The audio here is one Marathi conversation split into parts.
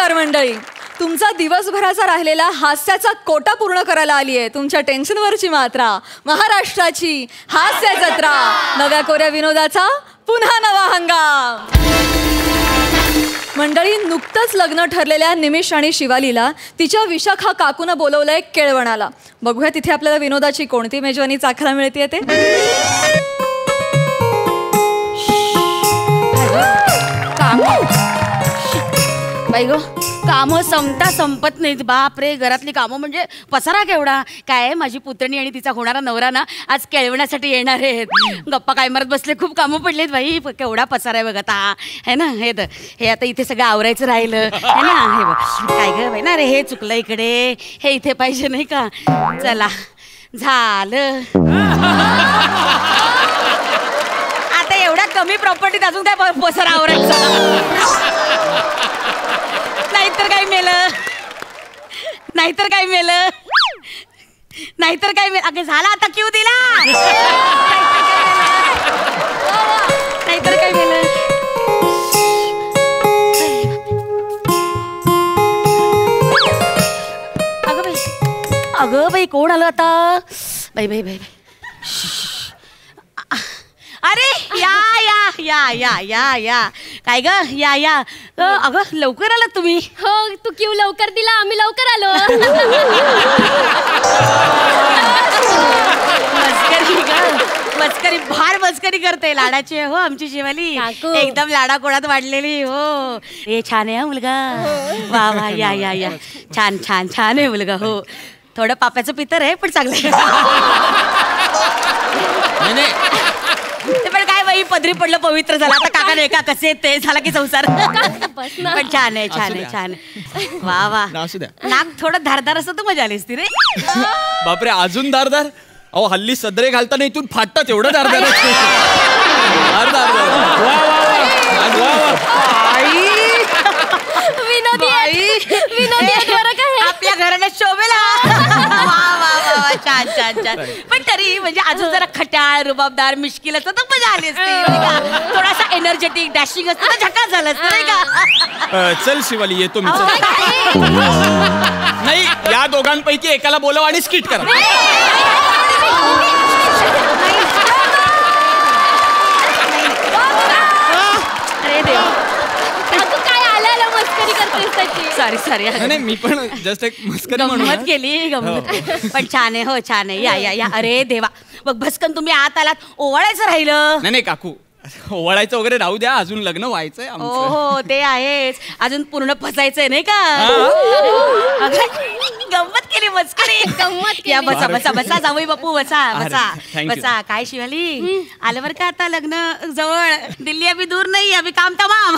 नमस्कार मंडळी. तुमचा दिवसभराचा राहिलेला हास्याचा कोटा पूर्ण करायला आली आहे तुमच्या टेन्शनवरची मात्रा. महाराष्ट्राची हास्य जत्रा, नव्या कोऱ्या विनोदाचा पुन्हा नवा हंगाम. मंडळी, नुकतंच लग्न ठरलेल्या निमिष आणि शिवालीला तिच्या विशाखा काकूनं बोलवलंय केळवणाला. बघूया तिथे आपल्याला विनोदाची कोणती मेजवानी चाखायला मिळते ते. बाई गो, कामं संपत नाहीत. बाप रे, घरातली कामं म्हणजे पसारा केवढा. काय माझी पुतणी आणि तिचा होणारा नवरा ना आज केळवण्यासाठी येणार आहेत. गप्पा काय मारत बसले, खूप कामं पडलेत बाई. केवढा पसारा आहे बघ आता, है ना. हे आता इथे सगळं आवरायचं राहिलं है ना. हे बघ काय ग बाई ना रे, हे चुकलं इकडे, हे इथे पाहिजे नाही का. चला झालं. आता एवढ्या कमी प्रॉपर्टीत अजून काय पसारा आवरायचा. नाहीतर काय मेलं, नाहीतर काय मेलं, नाहीतर काय मेलं. अगं झाला आता, क्यू दिला. नाहीतर काय मेलं. अगं बाई, अगं बाई, कोण आलं आता. बाई बाई बाई, अरे या या या या या या. काय ग, या या. अगं लवकर आलात तुम्ही. हो, तू क्यू लवकर दिला, आम्ही लवकर आलो. मस्करी ग, मस्करी, फार मस्करी करते. लाडाची हो आमची शिवाली, एकदम लाडा कोणात वाढलेली. हो हे छान आहे मुलगा. वा वा, या या या. छान छान छान आहे मुलगा. हो थोडं पाप्याचं पितर आहे पण चांगलं. पण काय बाई, पदरी पडलं पवित्र झालं. आता काका नाही का कसे ते झाला की संसार. पण छान आहे, छान आहे, छान आहे. वा वा. नाक थोडं धारदार असतं तर मजा आली असती रे. बापरे, अजून धारदार. अहो हल्ली सदरे घालताना इथून फाटतात, एवढं धारदार. आपल्या घराला शोभेला. वा वा वा, छान छान छान. पण तरी म्हणजे अजून जरा खट्याळ, रुबाबदार, मिश्किल असतं तर मजा आली असती. थोडासा एनर्जेटिक, डॅशिंग असतं तर झकास झालं असतं नाही का. चल शिवाली, येतो मी. नाही, या दोघांपैकी एकाला बोलव आणि स्किट करा. अरे देवा, सॉरी सॉरी. नाही, मी पण जस्ट एक मस्करी गंमत केली, गंमत. पण छान आहे, हो छान आहे. या या या. अरे देवा, बघ भस्कन तुम्ही आत आलात, ओवाळायचं राहिलं. नाही नाही काकू, ओवाळायचं वगैरे राहू द्या, अजून लग्न व्हायचंय आमचं. हो ते आहेच, अजून पूर्ण फसायचंय नाही का. गंमत केली, मस्करी गंमत केली. या बसा बसा बसा, जावई बापू बसा बसा बसा. काय शिवाली, आलं बरं का आता लग्न जवळ. दिल्ली अभी दूर नाही, अभी काम तमाम.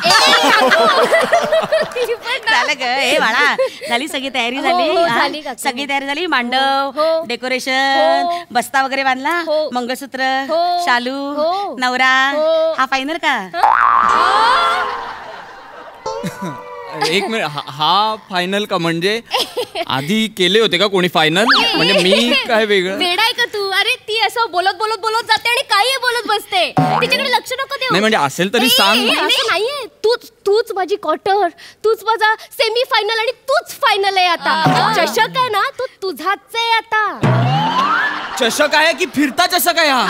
झालं ग हे बाळा, झाली सगळी तयारी झाली. सगळी तयारी झाली. मांडव, डेकोरेशन, बस्ता वगैरे बांधला, मंगळसूत्र, शालू, नवरा. हा फायनल का. एक मिनिट, हा फायनल का. म्हणजे आधी केले होते का कोणी फायनल. म्हणजे मी काय वेगळं. वेडाय का तू. अरे ती असं बोलत बोलत बोलत जाते आणि काही बोलत बसते. तिच्याकडे लक्ष नको देऊ. नाही म्हणजे असेल तरी सांग. नाहीये, तूच माझी क्वार्टर, तूच माझा सेमी फायनल आणि तूच फायनल आहे आता. चषक आहे ना, तो तुझाच आहे आता. चषक आहे की फिरता चषक आहे हा.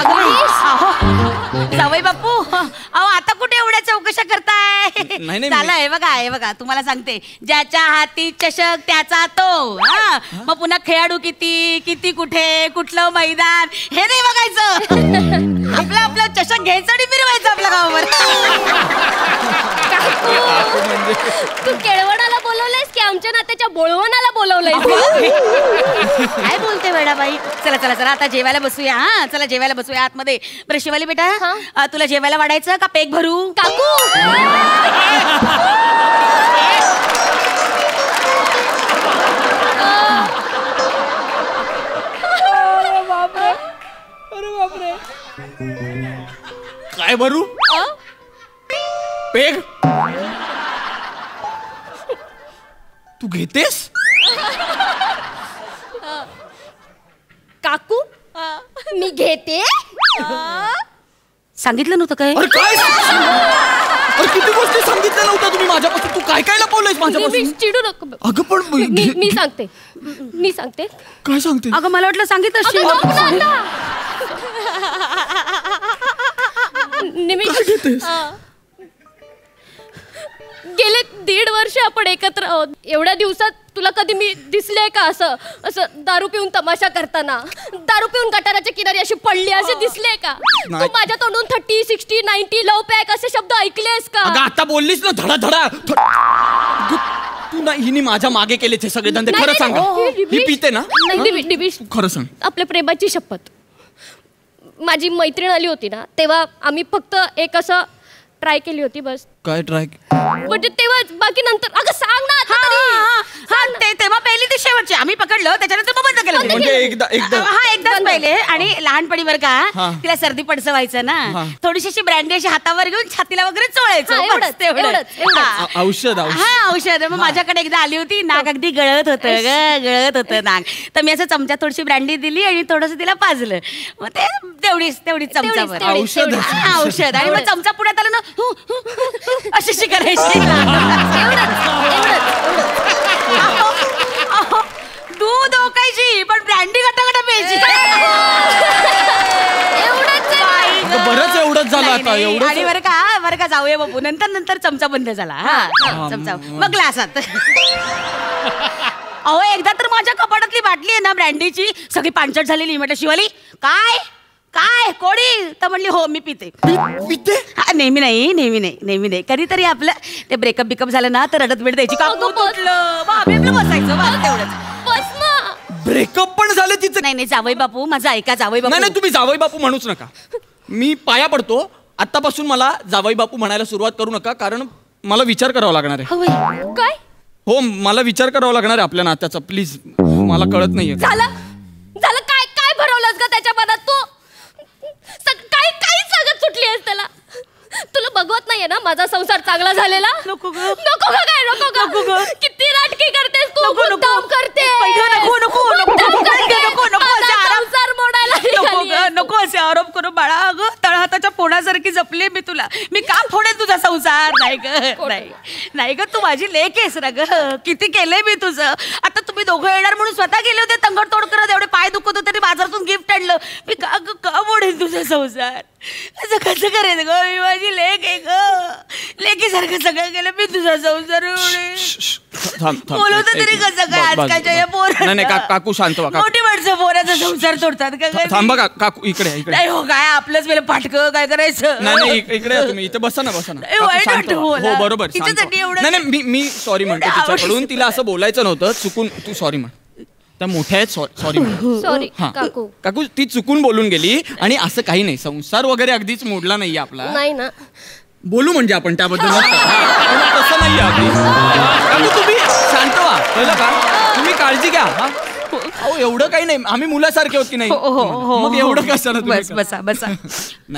जावई बापू, अहो आता कुठे एवढ्या चौकशा करताय. नाही झालं आहे बघा, हे बघा तुम्हाला सांगते, ज्याच्या हाती चषक त्याचा तो. हा, मग पुन्हा खेळाडू किती किती कुठे कुठलं मैदान हे नाही बघायचं. आपला आपला चषक घ्यायचा आणि फिरवायचं आपल्या गावावर. तू केळवणाला बोलवलंयस की आमच्या नात्याच्या बोळवणाला बोलवलंयस. काय बोलते वेडाबाई. चला चला चला, आता जेवायला बसूया. हा चला जेवायला बसूया आतमध्ये. बरं शिवाली बेटा, तुला जेवायला वाढायचं का पेक भरू. काकू काय भरू. पेग तू घेतेस. काकू मी घेते. सांगितलं नव्हतं काय. अरे काय अरे किती गोष्टी सांगितल्या नव्हत्या तुम्ही माझ्यापासून. तू काय काय लपवलंयस माझ्यापासून? चिडू नको. अगं पण मी सांगते. काय सांगते? अगं मला वाटलं सांगितलं गेले 1.5 वर्ष आपण एकत्र आहोत. एवढ्या दिवसात तुला कधी मी दिसले का असं दारू पिऊन तमाशा करताना, दारू पिऊन गटाराच्या किनारी अशी पडली असे दिसले का? तू माझ्या तोंडून 30, 60, 90 लव पॅक असे शब्द ऐकलेस का? अगं आता बोललीस ना धडा धडा. तू नाही हिने माझ्या मागे केले ते सगळे धंदे. खरं सांग ही पिते ना? खरं सांग. आपल्या प्रेमाची शपथ. माझी मैत्रीण आली होती ना तेव्हा आम्ही फक्त एक असं ट्राय केली होती बस. काय ट्राय? म्हणजे तेव्हा बाकी नंतर. अगं सांग ना आता तरी. तेव्हा पहिली ते शेवटची आम्ही पकडलं त्याच्यानंतर मग बंद केलं. म्हणजे एकदाच पहिले. आणि लहानपणी बरं का तिला सर्दी पडसं व्हायचं ना, थोडीशी अशी ब्रँडी अशी हातावर घेऊन छातीला वगैरे चोळायचं. औषध औषध. मग माझ्याकडे एकदा आली होती, नाक अगदी गळत होतं नाक. तर मी असं चमचा थोडीशी ब्रँडी दिली आणि थोडंसं तिला पाजलं. मग ते तेवढीच चमचावर औषध. आणि मग चमचा पुण्यात आला ना अशी करायची. दूध ओकायची पण ब्रँडी गटागटा प्यायची. बरंच एवढंच झालं आता. एवढं आणि बरं का जाऊया बापू. नंतर चमचा बंद झाला. चमचा मग ग्लासात. अहो एकदा तर माझ्या कपाटातली बाटली आहे ना ब्रँडीची सगळी पांचट झालेली. म्हटलं शिवाली काय कोडी? तर म्हणली हो मी पिते. नेहमी नाही कधीतरी आपलं ते ब्रेकअप बिकअप झालं ना तर रडत बिडत द्यायची. आपलं बसायचं तेवढंच. ब्रेकअप पण झालं तिचं? नाही जावई बापू माझं ऐका. जावई बापू नाही तुम्ही जावई बापू म्हणूच नका. मी पाया पडतो आतापासून मला जावई बापू म्हणायला सुरुवात करू नका. कारण मला विचार करावा लागणार आहे. काय? हो मला विचार करावा लागणार आहे आपल्या नात्याचा. प्लीज मला कळत नाहीये. झालं काय भरवलंस का त्याच्या मनात? तू काही सांगत सुटली आहेस त्याला. तुला बघवत नाहीये ना माझा संसार चांगला झालेला? नको ग. किती नाटकी करतेस तू. मुद्दाम करते. संसार मोडायला नको असे आरोप करू बाळा. अगं तळहाताच्या फोडासारखी जपले मी तुला. मी का फोडेन तुझा संसार? नाही ग तू माझी लेक आहेस ना ग. किती केलंय मी तुझं. आता तुम्ही दोघं येणार म्हणून स्वतः गेले होते तंगड तोड करत. एवढे पाय दुखत होते तरी बाजारातून गिफ्ट आणलं. मी का फोडेन तुझा संसार? कसं करेन ग? मी माझी लेक आहे ग. लेकीसारखं सगळं केलं मी तुझा संसार. बोलवत तरी कसं काय आजकालच्या या पोरांना? काकू शांत व्हा. मोठी माणसं पोराचा संसार तोडतात का? थांबा काकू इकडे. नाही हो काय आपलंच वेळ फाटकं काय करायचं? नाही इकडे तुम्ही इथे बसा ना. हो बरोबर. नाही मी सॉरी म्हणतो तिच्याकडून. तिला असं बोलायचं नव्हतं. चुकून तू सॉरी म्हण. त्या मोठ्या आहेत सॉरी काकू ती चुकून बोलून गेली. आणि असं काही नाही. संसार वगैरे अगदीच मोडला नाहीये आपला. नाही ना. बोलू म्हणजे आपण त्याबद्दल तसं नाहीये अगदी. काकू तुम्ही शांत व्हा कळलं का? तुम्ही काळजी घ्या. अहो एवढं काही नाही. आम्ही मुलासारखे होत की नाही? मग एवढं कशाला? बसा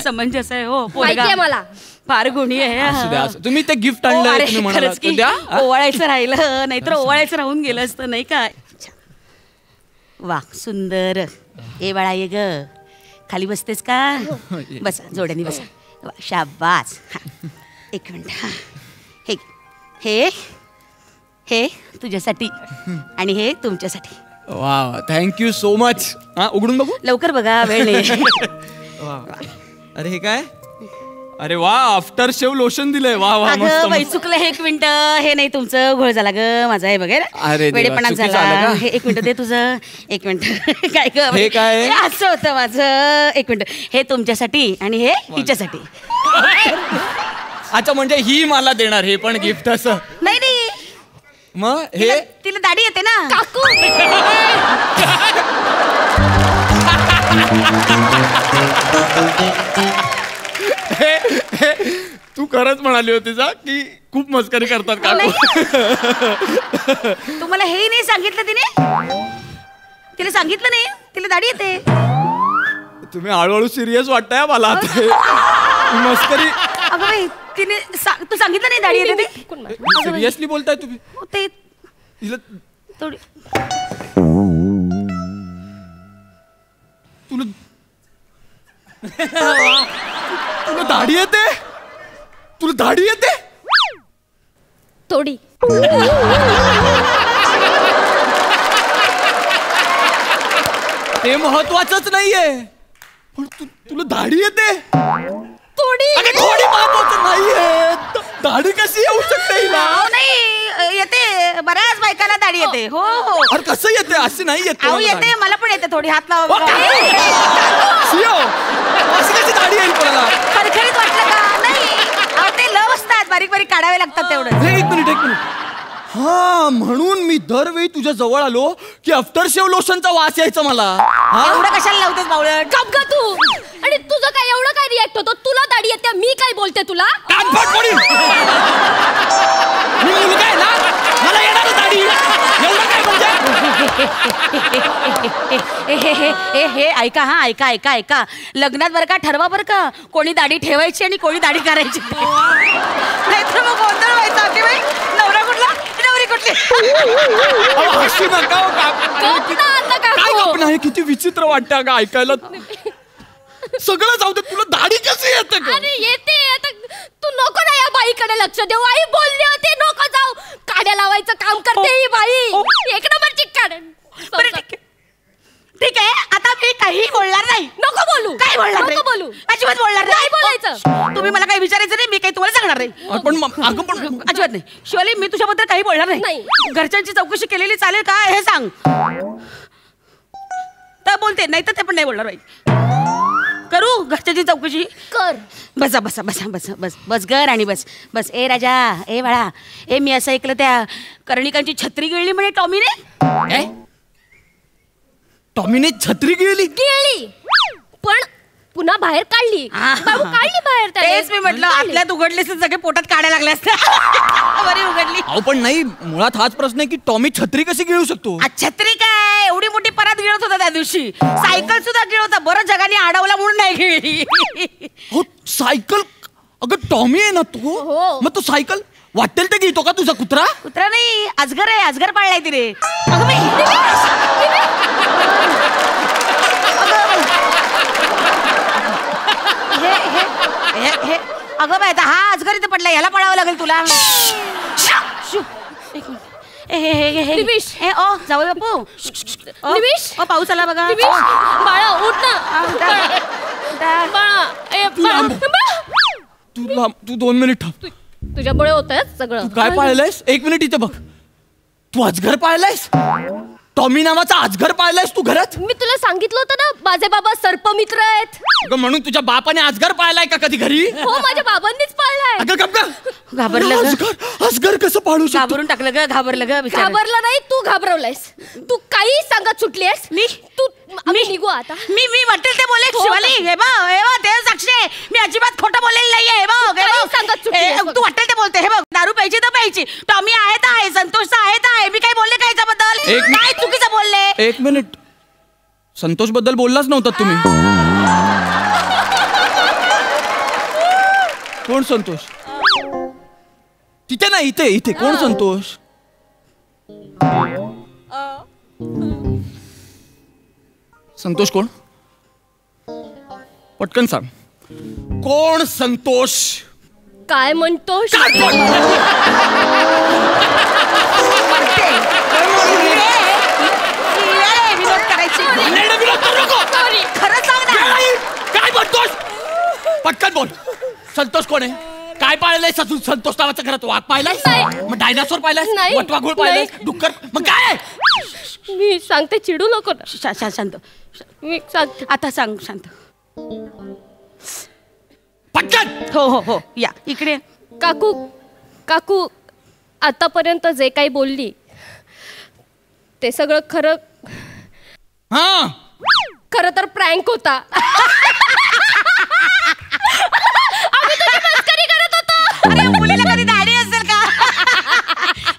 समंजस आहे. हो माहिती मला फार गुणी आहे. तुम्ही ते गिफ्ट आणलं ओवाळायचं राहिलं नाहीतर ओवाळायचं राहून गेलं असतं नाही काय? वा सुंदर. ए बाळा ये ग. खाली बसतेस का? बसा जोड्याने बसा. शाबास. एक मिनिट. हे तुझ्यासाठी आणि हे तुमच्यासाठी. वा थँक्यू सो मच. उघडून बघू. लवकर बघा वेळ नाही. अरे हे काय? अरे वा आफ्टर शेव लोशन दिलंय. वा बाई चुकलं. हे 1 मिनिट. हे नाही तुमचं घोळ झाला ग माझा. हे बघा वेळेपणा झाला. हे 1 मिनिट दे तुझं. 1 मिनिट. काय ग हे काय? असं होतं माझं. 1 मिनिट. हे तुमच्यासाठी आणि हे हिच्यासाठी. अच्छा म्हणजे ही मला देणार हे पण गिफ्ट असं? नाही मग हे तिला दाढी येते ना काकू. तू खरंच म्हणाली होती जा की खूप मस्करी करतात काकू. तुम्हाला हेही नाही सांगितलं तिने? तिला सांगितलं नाही तिला दाढी येते? तुम्ही हळूहळू सिरियस वाटताय मला. मस्करी. अगं बाई तिने तू सांगितलं नाही दाढी येते? सिरियसली बोलताय तुम्ही? ते थोडी तुला दाढी येते? तुला दाढी येते? थोडी. ते महत्वाचंच नाहीये, पण तुला दाढी येते? थोडी. अगं थोडी महत्वाचं नाहीये, दाढी कशी येऊ शकते हिला? नाही येते, बऱ्याच बायकांना दाढी येते. हो हो. अरे कसं येते? अशी नाही येते. अहो येते, मला पण येते थोडी. हात लावा. अशी कशी दाढी येईल कोणाला? खरखरीत वाटलं का? नाही अहो ते लव असतात, बारीक बारीक काढावे लागतात तेवढं. एक मिनिट. हा, म्हणून मी दरवेळी तुझ्या जवळ आलो की आफ्टर शेव लोशनचा वास यायचा मला. एवढं कशाला लावतेस बावळट? गप ग तू. आणि तुझं काय एवढं काय रिॲक्ट होतो? तुला दाढी येते, मी काय बोलते तुला? कानफाट पडील. मी मुलगा आहे ना, मला येणार दाढी. एवढं काय म्हणजे? हे ऐका. हा ऐका. लग्नात बरं का ठरवा बरं का, कोणी दाढी ठेवायची आणि कोणी दाढी करायची. नाहीतर मग गोंधळ व्हायचा की बाई नवरा कुठला नवरी कुठली. हसू नका. काय गप्प नाही, किती विचित्र वाटतं का ऐकायला. सगळं जाऊ दे, तुला दाढी कशी येते? अरे येते. आता तू नको ना या बाईकडे लक्ष देऊ. आई बोलली होती नको जाऊ. काड्या लावायचं काम करते ही बाई. एक नंबरची काढ. ठीक आहे, आता मी काही बोलणार नाही. नको बोलू. काय बोलणार नको बोलू. अजिबात बोलणार नाही बोलायचं. तुम्ही मला काही विचारायचं नाही, मी काही तुम्हाला सांगणार नाही. पण अजिबात नाही. शिवाली, मी तुझ्याबद्दल काही बोलणार नाही. घरच्यांची चौकशी केलेली चालेल का हे सांग. तर बोलते, नाही तर ते पण नाही बोलणार बाई. करू घरच्यांची चौकशी? कर. बस घर आणि बस. ए राजा, ए बाळा, ए मी असं ऐकलं त्या कर्णिकांची छत्री गिळली म्हणे टॉमीने. टॉमीने छत्री गिळली? पण पुन्हा बाहेर काढली. बाबू काढली बाहेर. तेच मी म्हटलं, आतल्यात उघडली सगळे पोटात काढायला लागले असते. बरी उघडली. अहो पण नाही, मुळात हाच प्रश्न आहे की टॉमी छत्री कशी गिळू शकतो? छत्री काय एवढी मोठी परत गिळत होता त्या दिवशी. सायकल सुद्धा गिळत होता. बरं जगाने अडवला म्हणून नाही गिळली. हो सायकल. अगं टॉमी आहे ना तू. मग तू सायकल वाटेल ते घेतो का तुझा कुत्रा? कुत्रा नाही, अजगर आहे. अजगर पाळलाय तिने. अगं बाई. हे अगं बाई, आता हा अजगर इथे पडला, ह्याला पळावं लागेल तुला. जाऊ बापू. पाऊस आला बघा. बाळा उठ ना. तू 2 मिनिट थांब. तुझ्यामुळे होतंय सगळं. काय पाळलंयस? 1 मिनिट इथे बघ. तू अजगर पाळलायस? टॉमी नावाचा अजगर पाळलायस तू घरात? मी तुला सांगितलं होतं ना, माझे बाबा सर्पमित्र आहेत. अगं म्हणून तुझ्या बापाने अजगर पाळलाय का कधी घरी? हो, माझ्या बाबांनीच पाळलाय. अगं गप गं. घाबरलं अजगर कसं पाळू शकतो? घाबरून टाकलं ग. घाबरलं ग. घाबरला नाही, तू घाबरवलायस. तू काही सांगत सुटलीस. आम्ही निघू आता. मी वाटेल ते बोले. शिवाली, हे बघ ते साक्षी आहे. मी अजिबात खोटं बोललेलं नाहीये. हे बघ सांगत सुटलीस. तू वाटेल ते बोलते. हे बघ, दारू प्यायची तर प्यायची. टॉमी आहे तर आहे, संतोष तर आहे तर आहे. मी काय बोलले का याच्याबद्दल? काय चुकीचं बोलले? 1 मिनिट. संतोष बद्दल बोललाच नव्हता तुम्ही. कोण संतोष? तिथे नाही, इथे कोण संतोष? संतोष कोण? पटकन सांग. कोण संतोष? काय म्हणतोस? विरोध करायची. खरं सांग ना. काय म्हणतोस? पटकन बोल. संतोष कोण आहे? काय पाळलंय संतोष नावाच्या घरात? वाघ पाहिलाय? मग डायनासोर पाहिलाय? वटवाघूळ पाहिलाय? डुक्कर? मग काय? मी सांगते, चिडू नको ना. शांत. मी सांगते. आता सांग शांत. पटकन. हो या इकडे. काकू आतापर्यंत जे काही बोलली ते सगळं खरं तर प्रँक होता. आम्ही तुझी मस्करी करत होतो. अरे मुलीला कधी दाढी असेल का?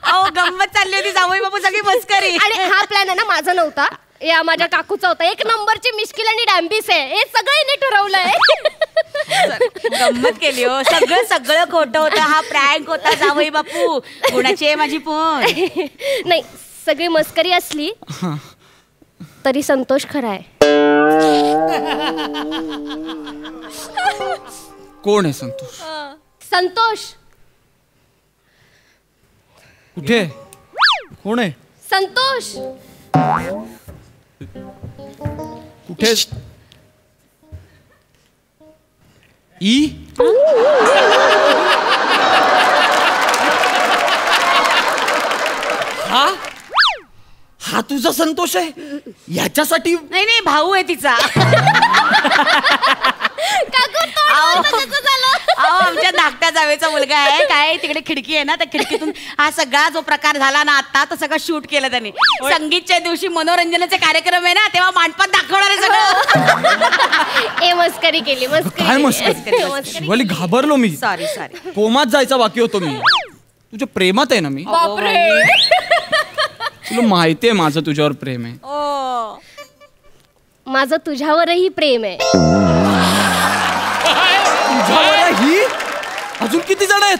अहो गंमत चालली होती. जावई बापू सगळी मस्करी. आणि हा प्लॅन आहे ना माझा नव्हता, या माझ्या काकूचा होता. 1 नंबरची मिश्किल आणि डॅम्बिस आहे. हे सगळं हिने ठरवलंय. गंमत केली हो. सगळं खोटं होतं. हा प्रँक होता जावई बापू. कोणाची आहे माझी फोन? नाही, सगळी मस्करी असली तरी संतोष खरा आहे. कोण आहे संतोष? संतोष. कुठे? कोण आहे? संतोष. कुठे? ई हा तुझा संतोष आहे? याच्यासाठी? नाही नाही, भाऊ आहे तिचा. आमच्या धाकट्या जावेचा मुलगा आहे. काय तिकडे खिडकी आहे ना, त्या खिडकीतून हा सगळा जो प्रकार झाला ना आता, तो सगळं शूट केलं त्याने. संगीतच्या दिवशी मनोरंजनाचे कार्यक्रम आहे ना, तेव्हा मांडपात दाखवणार आहे सगळं. ए मस्करी केली, काय मस्करी? शिवाली घाबरलो मी. Sorry sorry. कोमात जायचा बाकी होतो मी. तुझ्या प्रेमात आहे ना मी. बापरे. तुला माहितीये माझं तुझ्यावर प्रेम आहे. माझं तुझ्यावरही प्रेम आहे. ही अजून किती जण आहेत?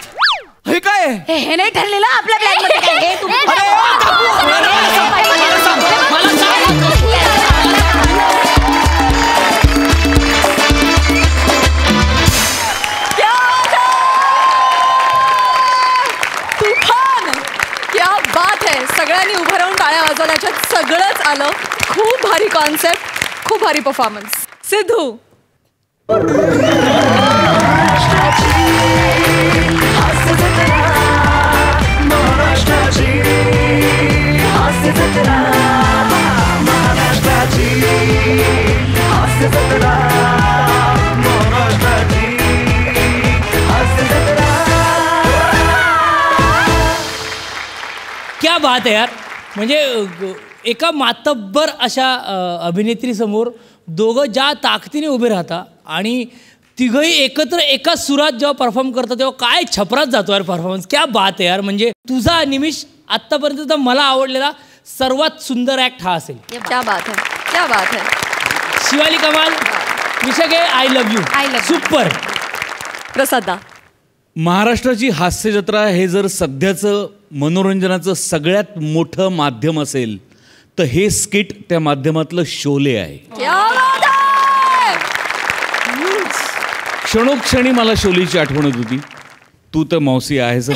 हे काय? हे नाही ठरलेलं आपल्या प्लॅन मध्ये काय. हे तुम्ही क्या बात है. सगळ्यांनी उभं राहून टाळ्या वाजवल्याच्या सगळंच आलं. खूप भारी कॉन्सेप्ट, खूप भारी परफॉर्मन्स. सिद्धू. क्या बात आहे यार. म्हणजे एका मातब्बर अशा अभिनेत्री समोर दोघं ज्या ताकदीने उभे राहता आणि तिघही एकत्र एका सुरात जेव्हा परफॉर्म करतात तेव्हा काय छपरात जातो यार परफॉर्मन्स. क्या बात आहे यार. म्हणजे तुझा निमिष आत्तापर्यंत मला आवडलेला सर्वात सुंदर ॲक्ट हा असेल. क्या बात है, क्या बात है. शिवाली कमाल. विशाखे आय लव्ह यू. सुपर. प्रसादा. महाराष्ट्राची हास्य जत्रा हे जर सध्याचं मनोरंजनाचं सगळ्यात मोठं माध्यम असेल तर हे स्किट त्या माध्यमातलं शोले आहे. क्या बात है. क्षणोक्षणी मला शोलेची आठवण होत होती. तू तर मौसी आहेस,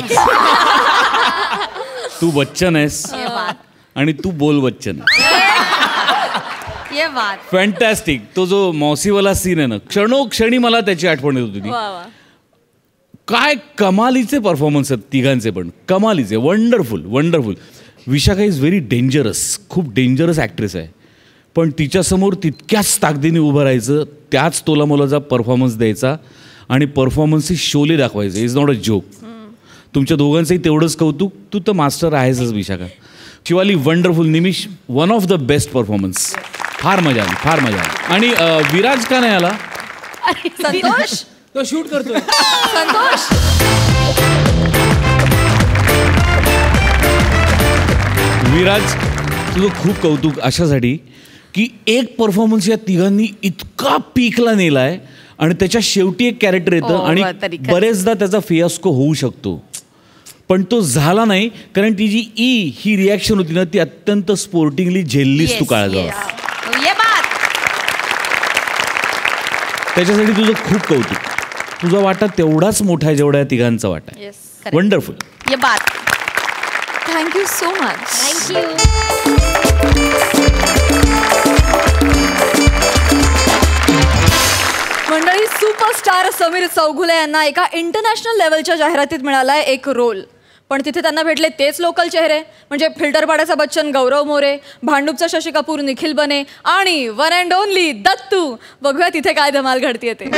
तू बच्चन आहेस आणि तू बोल बच्चन. फॅन्टॅस्टिक. तो जो मौसीवाला सीन आहे ना, क्षणोक्षणी मला त्याची आठवण येत होती. काय कमालीचे परफॉर्मन्स आहेत तिघांचे, पण कमालीचे. Wonderful wonderful. Vishakha is very dangerous. खूप डेंजरस ॲक्ट्रेस आहे, पण तिच्यासमोर तितक्याच ताकदीने उभं राहायचं, त्याच तोलामोलाचा परफॉर्मन्स द्यायचा आणि परफॉर्मन्सची शोले दाखवायचे. Is not a joke. तुमच्या दोघांचंही तेवढंच कौतुक. तू तर मास्टर आहेसच Vishakha. Shivali wonderful. Nimish one of the best performance. फार मजा आली, फार मजा आली. आणि विराज का नाही आला? संतोष. तो शूट करतोय. संतोष. विराज, तुझं खूप कौतुक अशासाठी की एक परफॉर्मन्स या तिघांनी इतका पीकला नेला आहे आणि त्याच्या शेवटी एक कॅरेक्टर येतं आणि बरेचदा त्याचा फियास्को होऊ शकतो, पण तो झाला नाही. कारण ती जी ही रिॲक्शन होती ना, ती अत्यंत स्पोर्टिंगली झेललीस तू काळजावर. त्याच्यासाठी तुझं खूप कौतुक. तुझा वाटा तेवढाच मोठा आहे जेवढा या तिघांचा वाटा आहे. Wonderful. Thank you so much. Thank you. मंडळी, सुपरस्टार समीर चौघुले यांना एका इंटरनॅशनल लेवलच्या जाहिरातीत मिळालाय एक रोल, पण तिथे त्यांना भेटले तेच लोकल चेहरे, म्हणजे फिल्टरपाड्याचा बच्चन गौरव मोरे, भांडूपचा शशी कपूर निखिल बने आणि वन अँड ओनली दत्तू. बघूया तिथे काय धमाल घडतीये ते.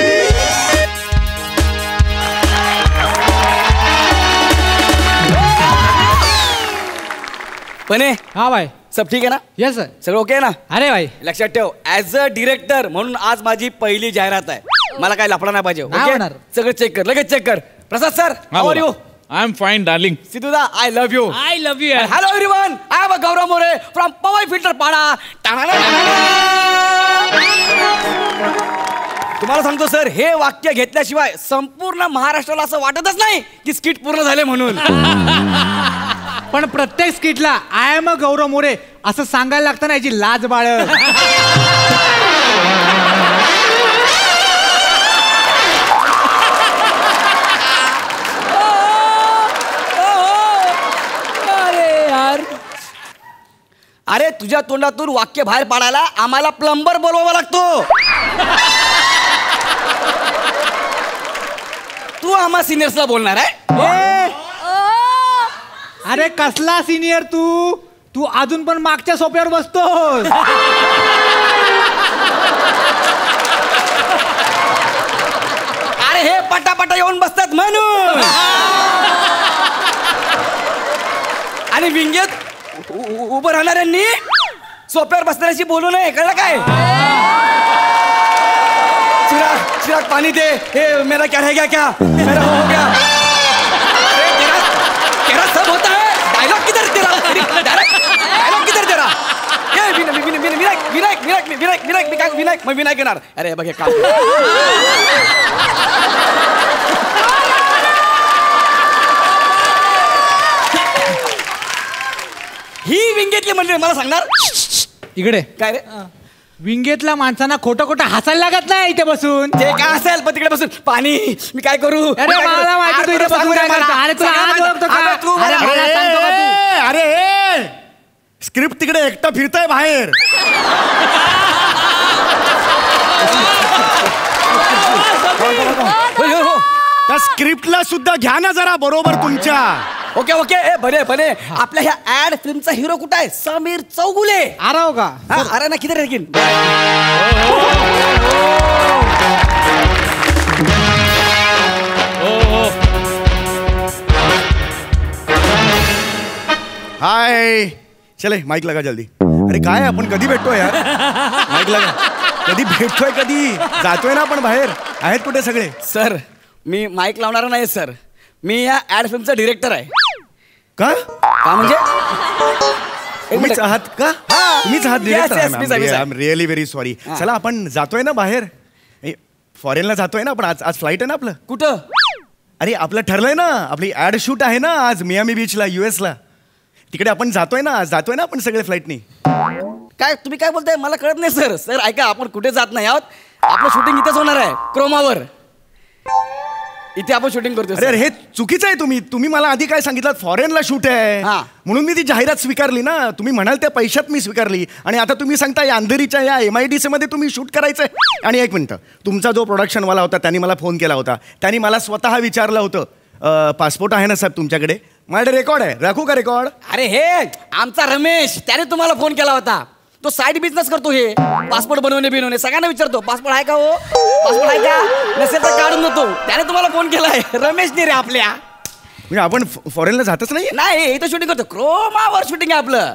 पणे. हाँ भाई. सब ठीक है ना? Yes sir. सगळं ओके ना? अरे भाई लक्षात ठेव, ॲज अ डिरेक्टर म्हणून आज माझी पहिली जाहिरात आहे. मला काय लफडा नाही पाहिजे. नाही होणार. सगळं चेक कर, लगेच चेक कर. Prasad sir, how are you? I am fine darling. सिद्धूदा, I love you. I love you. Hello everyone, I am Gaurav More from Powai Filter Pada. तुम्हाला सांगतो सर, हे वाक्य घेतल्याशिवाय संपूर्ण महाराष्ट्राला असं वाटतच नाही की स्किट पूर्ण झाले म्हणून. पण प्रत्येक स्किटला आय एम अ गौरव मोरे असं सांगायला लागतं ना, याची लाज बाळ. अरे तुझ्या तोंडातून वाक्य बाहेर पाडायला आम्हाला प्लंबर बोलवावा लागतो. तू आम्हा सिनियर्सला बोलणार आहे? अरे कसला सिनियर तू अजून पण मागच्या सोप्यावर बसतोस. अरे हे पटापटा येऊन बसतात म्हणून. आणि विंगेत उभं राहणाऱ्यांनी सोप्यावर बसणाऱ्याशी बोलू नये, कळलं काय? चिराग पाणी दे. हे मेरा क्या रह गया, क्या मेरा हो गया? तेरा सब होता है. डायलॉग किधर तेरा? डायलॉग किधर तेरा? विनायक येणार. अरे बघ हे काम. ही विंगेतली म्हणजे मला सांगणार इकडे काय रे? विंगेतल्या माणसांना खोटं खोटं हसायला लागत नाही इथे बसून. ते काय असेल पण तिकडे बसून पाणी मी काय करू? अरे मला माहिती तू इथे बसून काय करतो. अरे तुला आज ओळखतो का? अरे मला सांगतो का तू? अरे स्क्रिप्ट तिकडे एकटा फिरताय बाहेर. त्या स्क्रिप्टला सुद्धा घ्या ना जरा बरोबर तुमच्या. Okay okay. ए बने बने आपल्या ह्या ऍड फिल्मचा हिरो कुठं आहे? समीर चौगुले. अरे हो का? अरे ना किधर लेकिन. हाय चले माईक लगा जल्दी. अरे काय आपण कधी भेटतोय यार? माईक लगा. कधी भेटतोय, कधी जातोय ना आपण बाहेर. आहेत कुठे सगळे? सर मी माईक लावणार नाही सर. मी या ऍड फिल्मचा डिरेक्टर आहे. का म्हणजे तुम्हीच आहात का? तुम्हीच आहात director? yes, I am really very sorry. चला आपण जातोय ना बाहेर, फॉरेनला जातोय ना आपण. आज फ्लाईट आहे ना आपलं. कुठं? अरे आपलं ठरलंय ना, आपली ऍड शूट आहे ना आज मियामी बीचला US ला. तिकडे आपण जातोय ना आपण सगळे फ्लाईटनी. काय तुम्ही काय बोलताय मला कळत नाही सर. सर ऐका आपण कुठे जात नाही आहोत. आपलं शूटिंग इथेच होणार आहे क्रोमावर. इथे आपण शूटिंग करतो. अरे हे चुकीचं आहे. तुम्ही मला आधी काय सांगितलं फॉरेनला शूट आहे म्हणून मी ती जाहिरात स्वीकारली ना. तुम्ही म्हणाल त्या पैशात मी स्वीकारली आणि आता तुम्ही सांगता या अंधेरीच्या या MIDC मध्ये तुम्ही शूट करायचंय. आणि एक मिनिट, तुमचा जो प्रोडक्शनवाला होता त्यांनी मला फोन केला होता. त्यांनी मला स्वतः विचारलं होतं पासपोर्ट आहे ना साहेब तुमच्याकडे? माझ्याकडे रेकॉर्ड आहे, राखू का रेकॉर्ड? अरे हे आमचा रमेश त्याने तुम्हाला फोन केला होता. तो साईड बिझनेस करतो. हे पासपोर्ट बनवणे सगळ्यांना विचारतो पासपोर्ट आहे का हो, पासपोर्ट आहे का, नसेल तर काढून देतो. त्याने तुम्हाला फोन केलाय रमेशने रे आपल्या. म्हणजे आपण फॉरेनला जातच नाही इथं शूटिंग करतो. क्रोमावर शूटिंग आहे आपलं.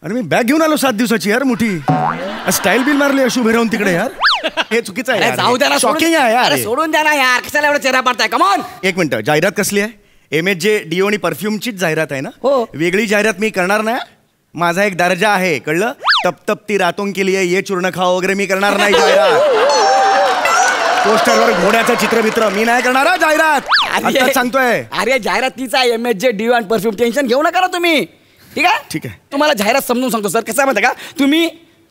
अरे मी बॅग घेऊन आलो 7 दिवसाची यार मोठी. स्टाईल बिल मारली अशुभ राहून तिकडे यार. हे चुकीचं आहे. जाऊ द्या ना. शॉकिंग आहे यार. सोडून द्या ना यार. कशाला एवढा चेहरा पाडताय? कमॉन. एक मिनिट, जाहिरात कसली आहे? MHJ डिओ आणि परफ्यूमचीच जाहिरात आहे ना? हो. वेगळी जाहिरात मी करणार नाही. माझा एक दर्जा आहे कळलं. तप तपती रातों के लिए ये चूर्ण खाओ वगैरे मी करणार नाही जाहिरात. पोस्टरवर घोड्याचं चित्रमित्र मी नाही करणार जाहिरात. आता सांगतोय. अरे जाहिरात तीच आहे MHJ डिओ आणि परफ्यूम. टेन्शन घेऊ नका ना तुम्ही. ठीक आहे ठीक आहे. तुम्हाला जाहिरात समजून सांगतो सर. कसं आहे माहिती का?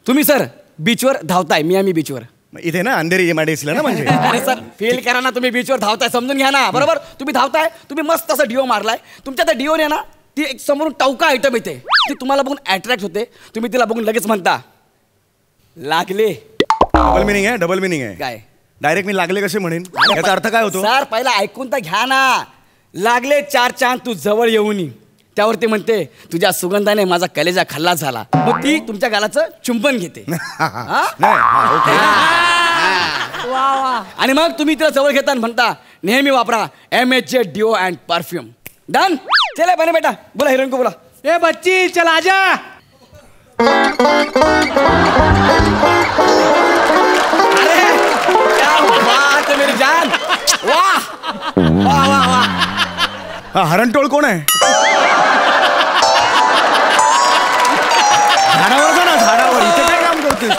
तुम्ही सर बीचवर धावताय मियामी बीचवर. इथे ना अंधेरी MIDC ना म्हणजे. अरे सर फील करा ना. तुम्ही बीचवर धावताय समजून घ्या ना. बरोबर तुम्ही धावताय. तुम्ही मस्त असं डिओ मारलाय. तुमच्या त्या डिओने ना ती एक समोरून टवका आयटम येते. ती तुम्हाला बघून अट्रॅक्ट होते. तुम्ही तिला बघून लगेच म्हणता लागले. डबल मिनिंग आहे. काय? डायरेक्ट मी लागले कसे म्हणेन? याचा अर्थ काय होतो? सर पहिला ऐकून तर घ्या ना. लागले 4 चांद तू जवळ येऊन. त्यावरती म्हणते तुझ्या सुगंधाने माझा कलेजा खल्लास झाला. मग ती तुमच्या गालाचं चुंबन घेते. आणि मग तुम्ही तिला जवळ घेता म्हणता नेहमी वापरा MHJ deo and perfume. Done. चले बने बेटा बोला हिरोइन को बोला. ए बच्ची चल आजा. अरे क्या बात है मेरी जान. वाह वाह वाह वाह. हा हरणटोळ कोण आहे? झाडावर जा ना झाडावर. इथे काय काम करतोय?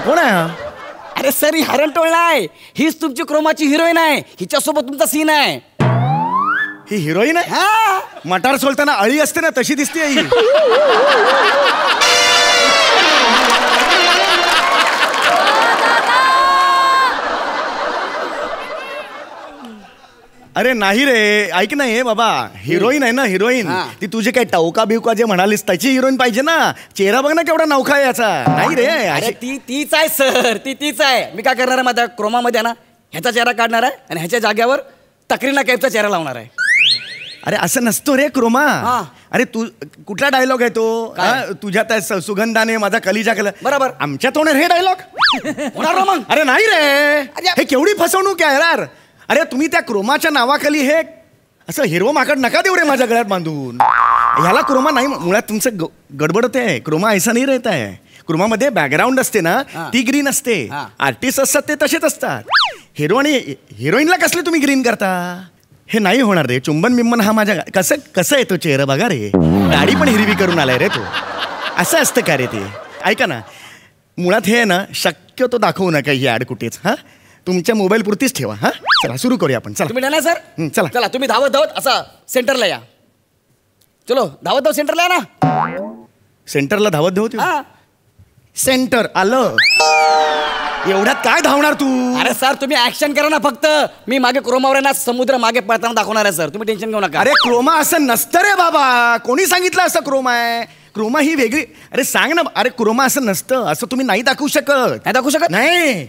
कोण आहे हा? अरे सर ही हरणटोळ नाही. हीच तुमची क्रोमाची हिरोईन आहे. हिच्यासोबत तुमचा सीन आहे. ही हिरोईन आहे? हा मटार सोलताना अळी असते ना तशी दिसते ही. अरे नाही रे, ऐक ना, हे बाबा हिरोईन आहे ना, हिरोईन. ती तुझे काय टवका बिवका जे म्हणालीस त्याची हिरोईन पाहिजे ना. चेहरा बघ ना केवढा नवखा आहे याचा. नाही रे, अरे तीच आहे सर, तीच आहे. मी काय करणार आहे माझ्या क्रोमामध्ये ना, ह्याचा चेहरा काढणार आहे आणि ह्याच्या जागेवर तकरीना कैफचा चेहरा लावणार आहे. अरे असं नसतो रे क्रोमा. अरे तू कुठला डायलॉग आहे तो? तुझ्या त्या सुगंधाने माझा कलिजा केला. बरोबर. आमच्यात होणार हे डायलॉग होणार मग. अरे नाही रे, हे केवढी फसवणूक आहे यार. अरे तुम्ही त्या क्रोमाच्या नावाखाली हे असं हिरो माकड नका देऊ रे माझ्या गळ्यात बांधून. ह्याला क्रोमा नाही, मुळात तुमचं गडबड होते. क्रोमा ऐसा नाही रहता है. क्रोमामध्ये बॅकग्राऊंड असते ना, ती ग्रीन असते. आर्टिस्ट असतात ते तसेच असतात. हिरो आणि हिरोईनला कसले तुम्ही ग्रीन करता? हे नाही होणार रे. चुंबन बिंबन हा माझ्या कसं आहे तो चेहरा बघा रे. दाढी पण हिरवी करून आलाय रे तो. असं असतं का रे ते? ऐका ना, मुळात हे ना शक्यतो दाखवू नका ही ॲड कुठेच. हा, तुमच्या मोबाईल पुरतीच ठेवा. हा, चला सुरू करूया आपण. चला तुम्ही नाही सर. चला चला तुम्ही धावत असा सेंटरला या. चलो धावत सेंटरला या ना. सेंटरला धावत सेंटर आलं. एवढ्यात काय धावणार तू? अरे सर तुम्ही ऍक्शन करा ना फक्त. मी मागे क्रोमावर ना समुद्र मागे पळताना दाखवणार आहे सर. तुम्ही टेन्शन घेऊ नका. अरे क्रोमा असं नसतं रे बाबा. कोणी सांगितलं असं क्रोमा आहे? क्रोमा ही वेगळी. अरे सांग ना. अरे क्रोमा असं नसतं. असं तुम्ही नाही दाखवू शकत. नाही दाखवू शकत. नाही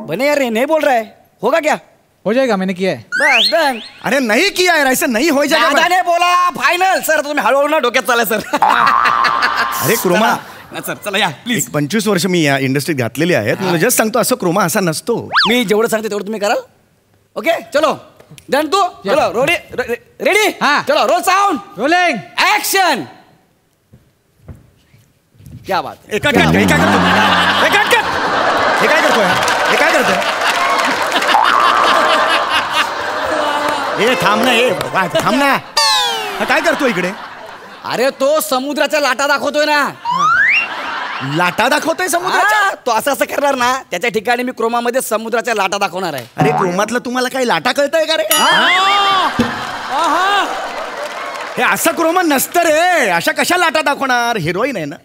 बने यार, नहीं बोल रहा है. होगा क्या? हो जाएगा, मैंने किया है. बस डन. अरे नहीं किया है, ऐसा नहीं हो जाएगा. दादाने बोला फायनल. सर तुम्ही हळूहळू ना डोक्यात चाला सर. अरे क्रोमा सर चला या प्लीज. 25 वर्ष मी या इंडस्ट्रीत घातलेली आहेत. तुला जस्ट सांगतो, असं क्रोमा असा नसतो. मी जेवढं सांगते तेवढं तुम्ही कराल. ओके चलो डन. तू चलो रेडी. चलो रोल साऊंड रोलिंग ऍक्शन. क्या बात. हे काय करतोय? हे काय करतोय? हे थांब ना. थांब ना. हा काय करतोय इकडे? अरे तो समुद्राच्या लाटा दाखवतोय ना. लाटा दाखवतोय समुद्राच्या? तो असं करणार ना, त्याच्या ठिकाणी मी क्रोमामध्ये समुद्राच्या लाटा दाखवणार आहे. अरे क्रोमातलं तुम्हाला काही लाटा कळतंय का रे? हे असं क्रोमा नसतं रे. अशा कशा लाटा दाखवणार? हिरोईन आहे ना.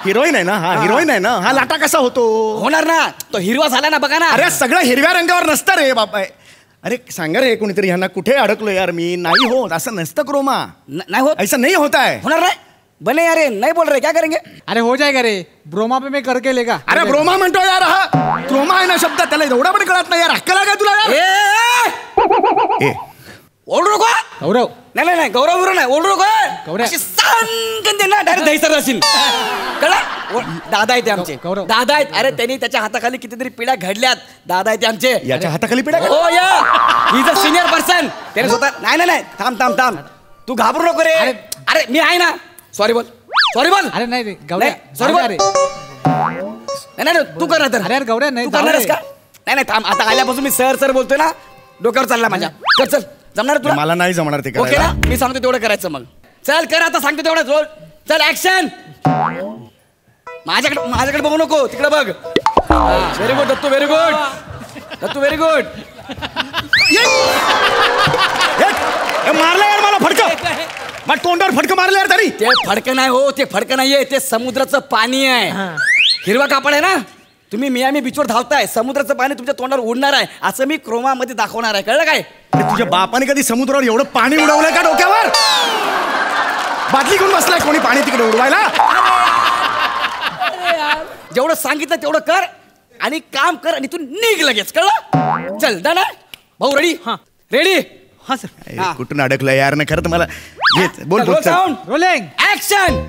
हिरोईन आहे ना. हा हिरोईन आहे ना. हा लाटा कसा होतो? होणार ना. तो हिरवा झाला ना बघा ना. अरे सगळं हिरव्या रंगावर नसतं रे बाबा. अरे सांगा रे कोणीतरी, ह्यांना कुठे अडकलो यार मी. नाही होत असं नसतं क्रोमा. नाही होत. ऐसा नहीं होता है. होणार नाही. बने यार नहीं बोल रहे, क्या करेंगे? अरे हो जाएगा रे. ब्रोमा पे मैं करके लेगा. अरे ब्रोमा म्हणतो यार. हा क्रोमा आहे ना शब्द, त्याला एवढा पण कळत नाही यार. अक्कल आहे का तुला यार? ओरडू नको. गौरव नाही गौरव नाही. ओरडू नको. गौरव. अशी सांगन दे ना डायरेक्ट दहीसर असेल. कळलं? दादा आहेत आमचे. गौरव. दादा आहेत. अरे त्यांनी त्याच्या हाताखाली कितीतरी पिढ्या घडल्यात. दादा आहेत आमचे. याच्या हाताखाली पिढ्या हो या. He is a senior person. त्याने स्वतः नाही थांब तू घाबरू नको रे. अरे मी आहे ना. सॉरी बोल. अरे नाही रे गौऱ्या. सॉरी बोल. अरे नाही तू कर तर. अरे गौऱ्या नाही. तू करणारस का? नाही थांब. आता आल्यापासून मी सर बोलतोय ना, डोक्यावर चालला माझ्या. चल जमणार तुला? मला नाही जमणार ते ओके ना. मी सांगतो तेवढं करायचं मग. चल कर आता. सांगतो तेवढं रोल. चल ऍक्शन. माझ्याकडे बघू नको, तिकडे बघ. Very good Dattu. Very good. मारलं यार मला फडकं. मग तोंडावर फडकं मारलं यार तरी. ते फडकं नाही हो. ते फडकं नाहीये. ते समुद्राचं पाणी आहे. हिरवा कापड आहे ना. तुम्ही मियामी बीचवर धावताय. समुद्राचं पाणी तुमच्या तोंडावर उडणार आहे. असं मी क्रोमामध्ये दाखवणार आहे. कळलं काय? अरे तुझ्या बापाने कधी समुद्रावर एवढं पाणी उडवलंय का डोक्यावर? बादली घेऊन बसलाय कोणी पाणी तिकडे उडवायला? जेवढं सांगितलं तेवढं कर आणि काम कर आणि तू निघ लगेच. कळलं? चल डन. भाऊ रेडी? रेडी. हा सर. कुठून अडकलं यार ना खरं. मला बोल बोल. Sound rolling action.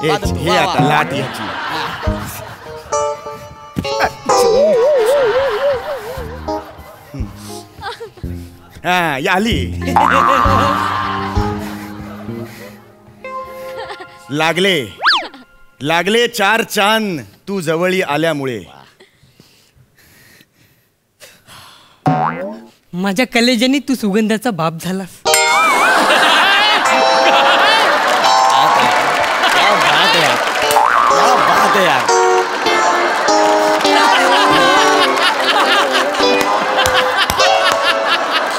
हे आता लाट याची. हा या आली. लागले 4 चांद तू जवळी आल्यामुळे. माझ्या कलेजाने तू सुगंधाचा बाप झालास.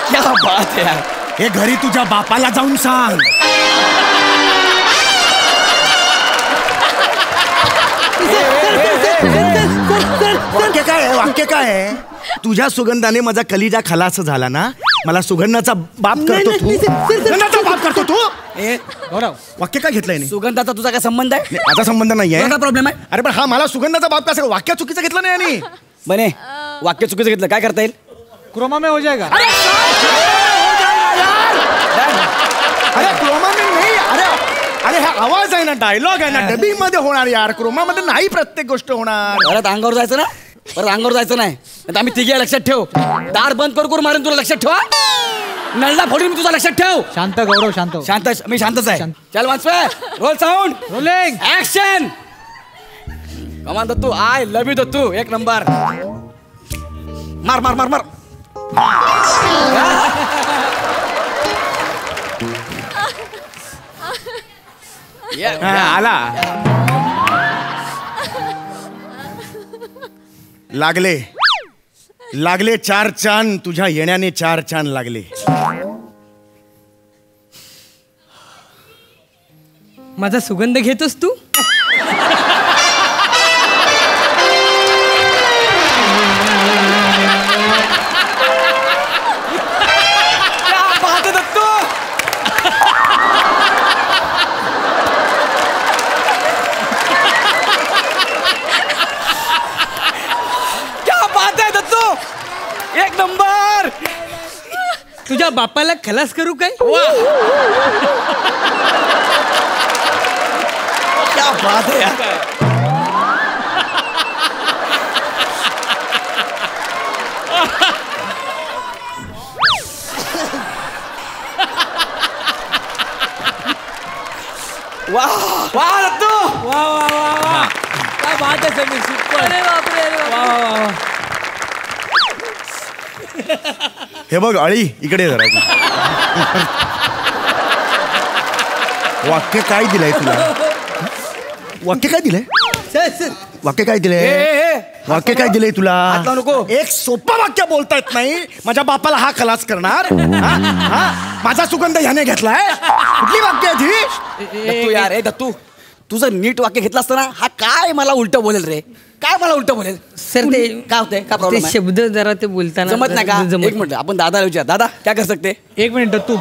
क्या बात है यार. हे घरी तुझ्या बापाला जाऊन सांग. वाक्य काय आहे? वाक्य काय आहे? तुझ्या सुगंधाने माझा कलिजा खलास झाला ना. मला सुगंधाचा बाप करतो तू. सुगंधाचा बाप करतो तू. वाक्य काय घेतलंय? सुगंधाचा तुझा काय संबंध आहे? माझा संबंध नाहीये. काय प्रॉब्लेम आहे? अरे पण हा मला सुगंधाचा बाप कसा? वाक्य चुकीचं घेतलं नाही यांनी. बने वाक्य चुकीचं घेतलं काय करता येईल? क्रोमा में हो जाएगा. अरे क्रोमा में नाही. अरे हा आवाज आहे ना, डायलॉग आहे ना, डबिंग मध्ये होणार यार. क्रोमा मध्ये नाही प्रत्येक गोष्ट होणार. परत अंगावर जायचं ना, परत अंगावर जायचं नाही. आम्ही तिघे लक्षात ठेव. दार बंद करून मारेन तुला. लक्षात ठेवा. नळला फोडून मी तुझा लक्षात ठेव. शांत गौरव, शांत. शांत मी शांतच आहे. चल वाचवे. Roll sound. Rolling. Action. Come on Dattu. I love you Dattu. एक नंबर. मार मार मार मार. आला. लागले 4 चांद. तुझ्या येण्याने 4 चांद लागले. माझा सुगंध घेतोस तू? एक नंबर. तुझ्या बापाला खलास करू काय? क्या बात है यार. वाह वाह दत्तू. वाह वाह वाह वाह. क्या बात है समीर. सुपर. अरे बापरे, अरे बापरे. वाह वाह वाह. हे बघ अळी, इकडे जरा. वाक्य काय दिलंय तुला? वाक्य काय दिलंय? वाक्य काय दिलंय? वाक्य काय दिलंय तुला? नको. एक सोपं वाक्य बोलता येत नाही. माझ्या बापाला हा खलास करणार. माझा सुगंध ह्याने घेतलाय. कुठली वाक्य आहे ती? दत्तू यार. ए दत्तू तुझं नीट वाक्य घेतलं असतं ना. हा काय मला उलट बोलेल रे. काय मला उलट बोलेल? सर ते काय होतंय? काय प्रॉब्लेम? शब्द जरा ते बोलताना जमत नाही का? एक मिनिट आपण दादाला विचार. दादा क्या कर सकते? एक मिनिट तू.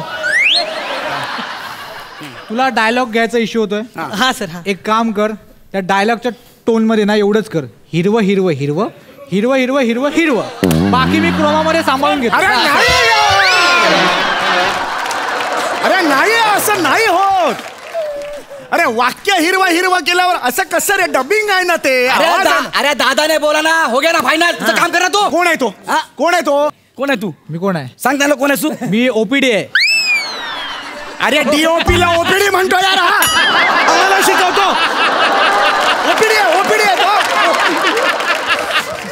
तुला डायलॉग घ्यायचा इश्यू होतोय. हा सर. हा एक काम कर, त्या डायलॉगच्या टोन मध्ये ना एवढंच कर. हिरवं हिरवं हिरवं हिरवं हिरवं हिरवं हिरवं. बाकी मी क्रोमा मध्ये सांभाळून घेतो. अरे नाही असं नाही होत. अरे वाक्य हिरवा हिरवा केल्यावर असं कसं रे? डबिंग आहे ना ते. अरे दादाने बोला ना. हो गया ना फायनल. तुझं काम कर ना तू. कोण आहे तो? कोण आहे तो? कोण आहे तू? मी कोण आहे? सांग त्याला कोण आहे तू? मी ओपीडी आहे. अरे डीओपी ला ओपीडी म्हणतो यार. आम्हाला शिकवतो. ओपीडी आहे, ओपीडी आहे तो.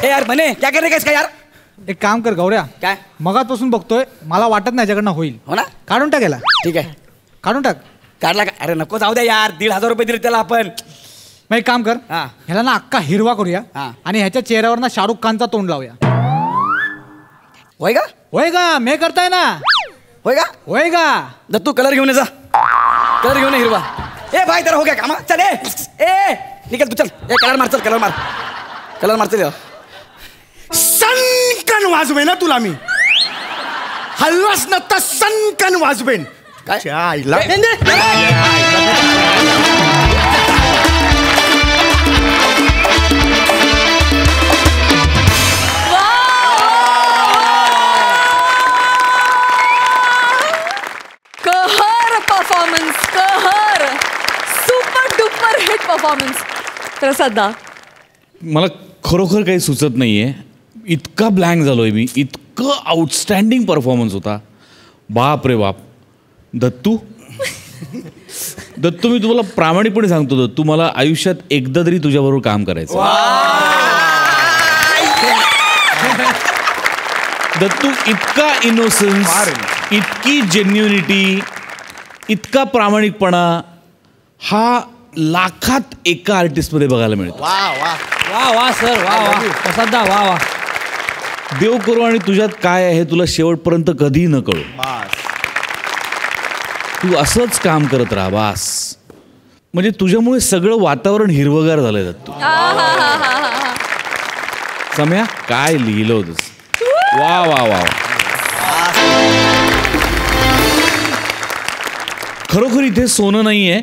ए यार म्हणे क्या करणे काय यार? एक काम कर गौऱ्या. काय? मगाचपासून बघतोय, मला वाटत नाही याच्याकडनं होईल. हो ना. काढून टाकायला. ठीक आहे काढून टाक. काढला का? अरे नको जाऊ द्या यार. 1,500 रुपये दिले त्याला आपण. मग एक काम कर, हा. ह्याला ना अख्खा हिरवा करूया. हा. आणि ह्याच्या चेहऱ्यावर ना शाहरुख खानचा तोंड लावूया. होय का? होय का? मे करताय ना. होय का? होय का? दत्तू कलर घेऊन ये जा. कलर घेऊन ये हिरवा. ए भाई तेरा हो गया काम. चल ए निकल तू. चल ए कलर मार. चल कलर मार. कलर मार. चल सनकन वाजवेन ना तुला मी. हलवास ना तर सनकन वाजवेन. काय? आईला कहर परफॉर्मन्स. कहर. Super duper hit performance. तर सध्या मला खरोखर काही सुचत नाहीये. इतका ब्लँक झालोय मी. इतकं आउटस्टँडिंग परफॉर्मन्स होता. बाप रे बाप. दत्तू दत्तू मी तुम्हाला प्रामाणिकपणे सांगतो दत्तू, मला आयुष्यात एकदा तरी तुझ्याबरोबर काम करायचं. दत्तू इतका इनोसन्स, इतकी जेन्युनिटी, इतका प्रामाणिकपणा हा लाखात एका आर्टिस्टमध्ये बघायला मिळतो. वा वा सर. वा वा सध्या. वा वा. देव करू आणि तुझ्यात काय आहे तुला शेवटपर्यंत कधी न कळू. तू असंच काम करत राहा बास. म्हणजे तुझ्यामुळे सगळं वातावरण हिरवगार झालंय दत्तू. सम्या काय लिहिलं होतंस. वा वा वा. खरोखर इथे सोनं नाहीये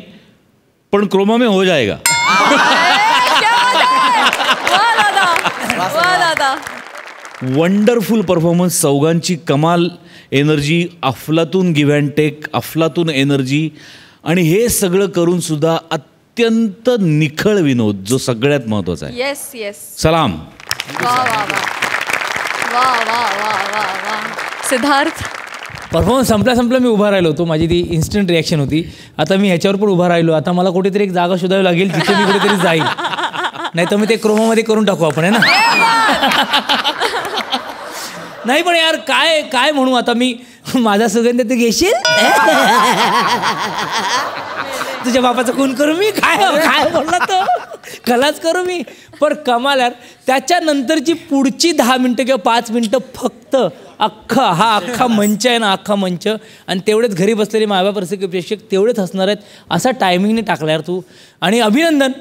पण क्रोमा में हो जाएगा. वंडरफुल परफॉर्मन्स, चौघांची कमाल एनर्जी, अफलातून गिव्ह अँड टेक, अफलातून एनर्जी आणि हे सगळं करून सुद्धा अत्यंत निखळ विनोद जो सगळ्यात महत्वाचा आहे. Yes yes. सलाम. वा वा वा वा वा वा वा. सिद्धार्थ, परफॉर्मन्स संपला मी उभा राहिलो होतो. माझी ती इन्स्टंट रिॲक्शन होती. आता मी ह्याच्यावर पण उभा राहिलो. आता मला कुठेतरी एक जागा शोधावी लागेल जिथे मी कुठेतरी जाईल. नाही तर मी ते क्रोमामध्ये करून टाकू आपण, आहे ना. नाही पण यार काय काय म्हणू आता मी. माझा सुगंध तू घेशील, तुझ्या बापाचा खून करू मी. काय काय बोलला तो, खलास करू मी. पण कमाल यार, त्याच्यानंतरची पुढची 10 मिनटं किंवा 5 मिनटं फक्त अख्खा मंच आहे ना, अख्खा मंच. आणि तेवढेच घरी बसलेले मायबाप रसिक प्रेक्षक तेवढेच हसणार आहेत. असा टायमिंगने टाकला यार तू. आणि अभिनंदन.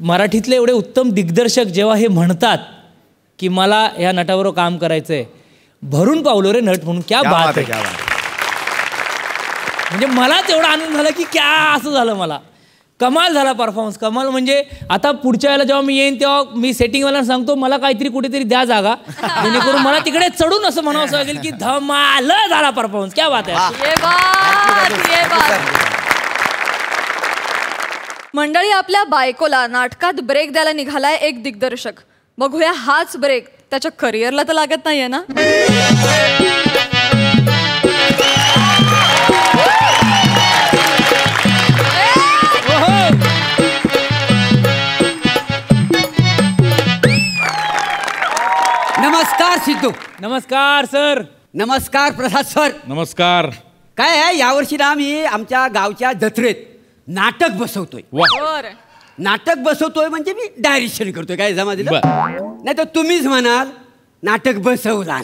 मराठीतले एवढे उत्तम दिग्दर्शक जेव्हा हे म्हणतात की मला या नटाबरोबर काम करायचं आहे, भरून पावलो रे नट म्हणून. क्या बात आहे. म्हणजे मला तेवढा आनंद झाला की क्या असं झालं. मला कमाल झाला परफॉर्मन्स, कमाल. म्हणजे आता पुढच्या वेळेला जेव्हा मी येईन तेव्हा मी सेटिंगवाला सांगतो मला काहीतरी कुठेतरी द्या जागा, जेणेकरून मला तिकडे चढून असं म्हणावं लागेल की धमाल झाला परफॉर्मन्स. क्या बात आहे. मंडळी, आपल्या बायकोला नाटकात ब्रेक द्यायला निघालाय एक दिग्दर्शक. बघूया हाच ब्रेक त्याच्या करिअरला तर लागत नाहीये ना. नमस्कार सिद्धू. नमस्कार सर. नमस्कार प्रसाद सर. नमस्कार. काय आहे, यावर्षी ना मी आमच्या गावच्या जत्रेत नाटक बसवतोय. नाटक बसवतोय म्हणजे मी डायरेक्शन करतोय. काय जमा दिलं नाही तर तुम्हीच म्हणाल नाटक बसवला.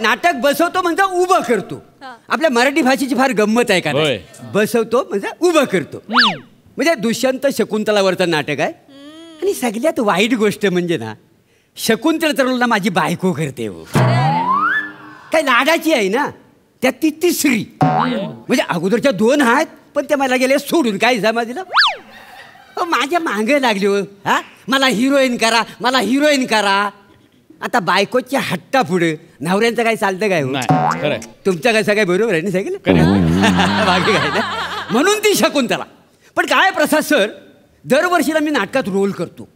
नाटक बसवतो म्हणजे उभं करतो. आपल्या मराठी भाषेची फार गंमत आहे का. बसवतो म्हणजे उभं करतो. म्हणजे दुष्यंत शकुंतलावरचं नाटक आहे. आणि सगळ्यात वाईट गोष्ट म्हणजे ना, शकुंतला तर माझी बायको करते. हो काय लाडाची आहे ना, त्यात ती तिसरी. म्हणजे अगोदरच्या 2 आहेत पण त्या मला गेले सोडून. काय जमा दिलं माझ्या मागे लागली. हो हा, मला हिरोईन करा, मला हिरोईन करा. आता बायकोच्या हट्टा पुढे नवऱ्यांचं काय चालतं काय. तुमचं कसं काय बरोबर आहे ना सगळं. बाकी काय ना, म्हणून ती शकुंतला. पण काय प्रसाद सर, दरवर्षीला मी नाटकात रोल करतो.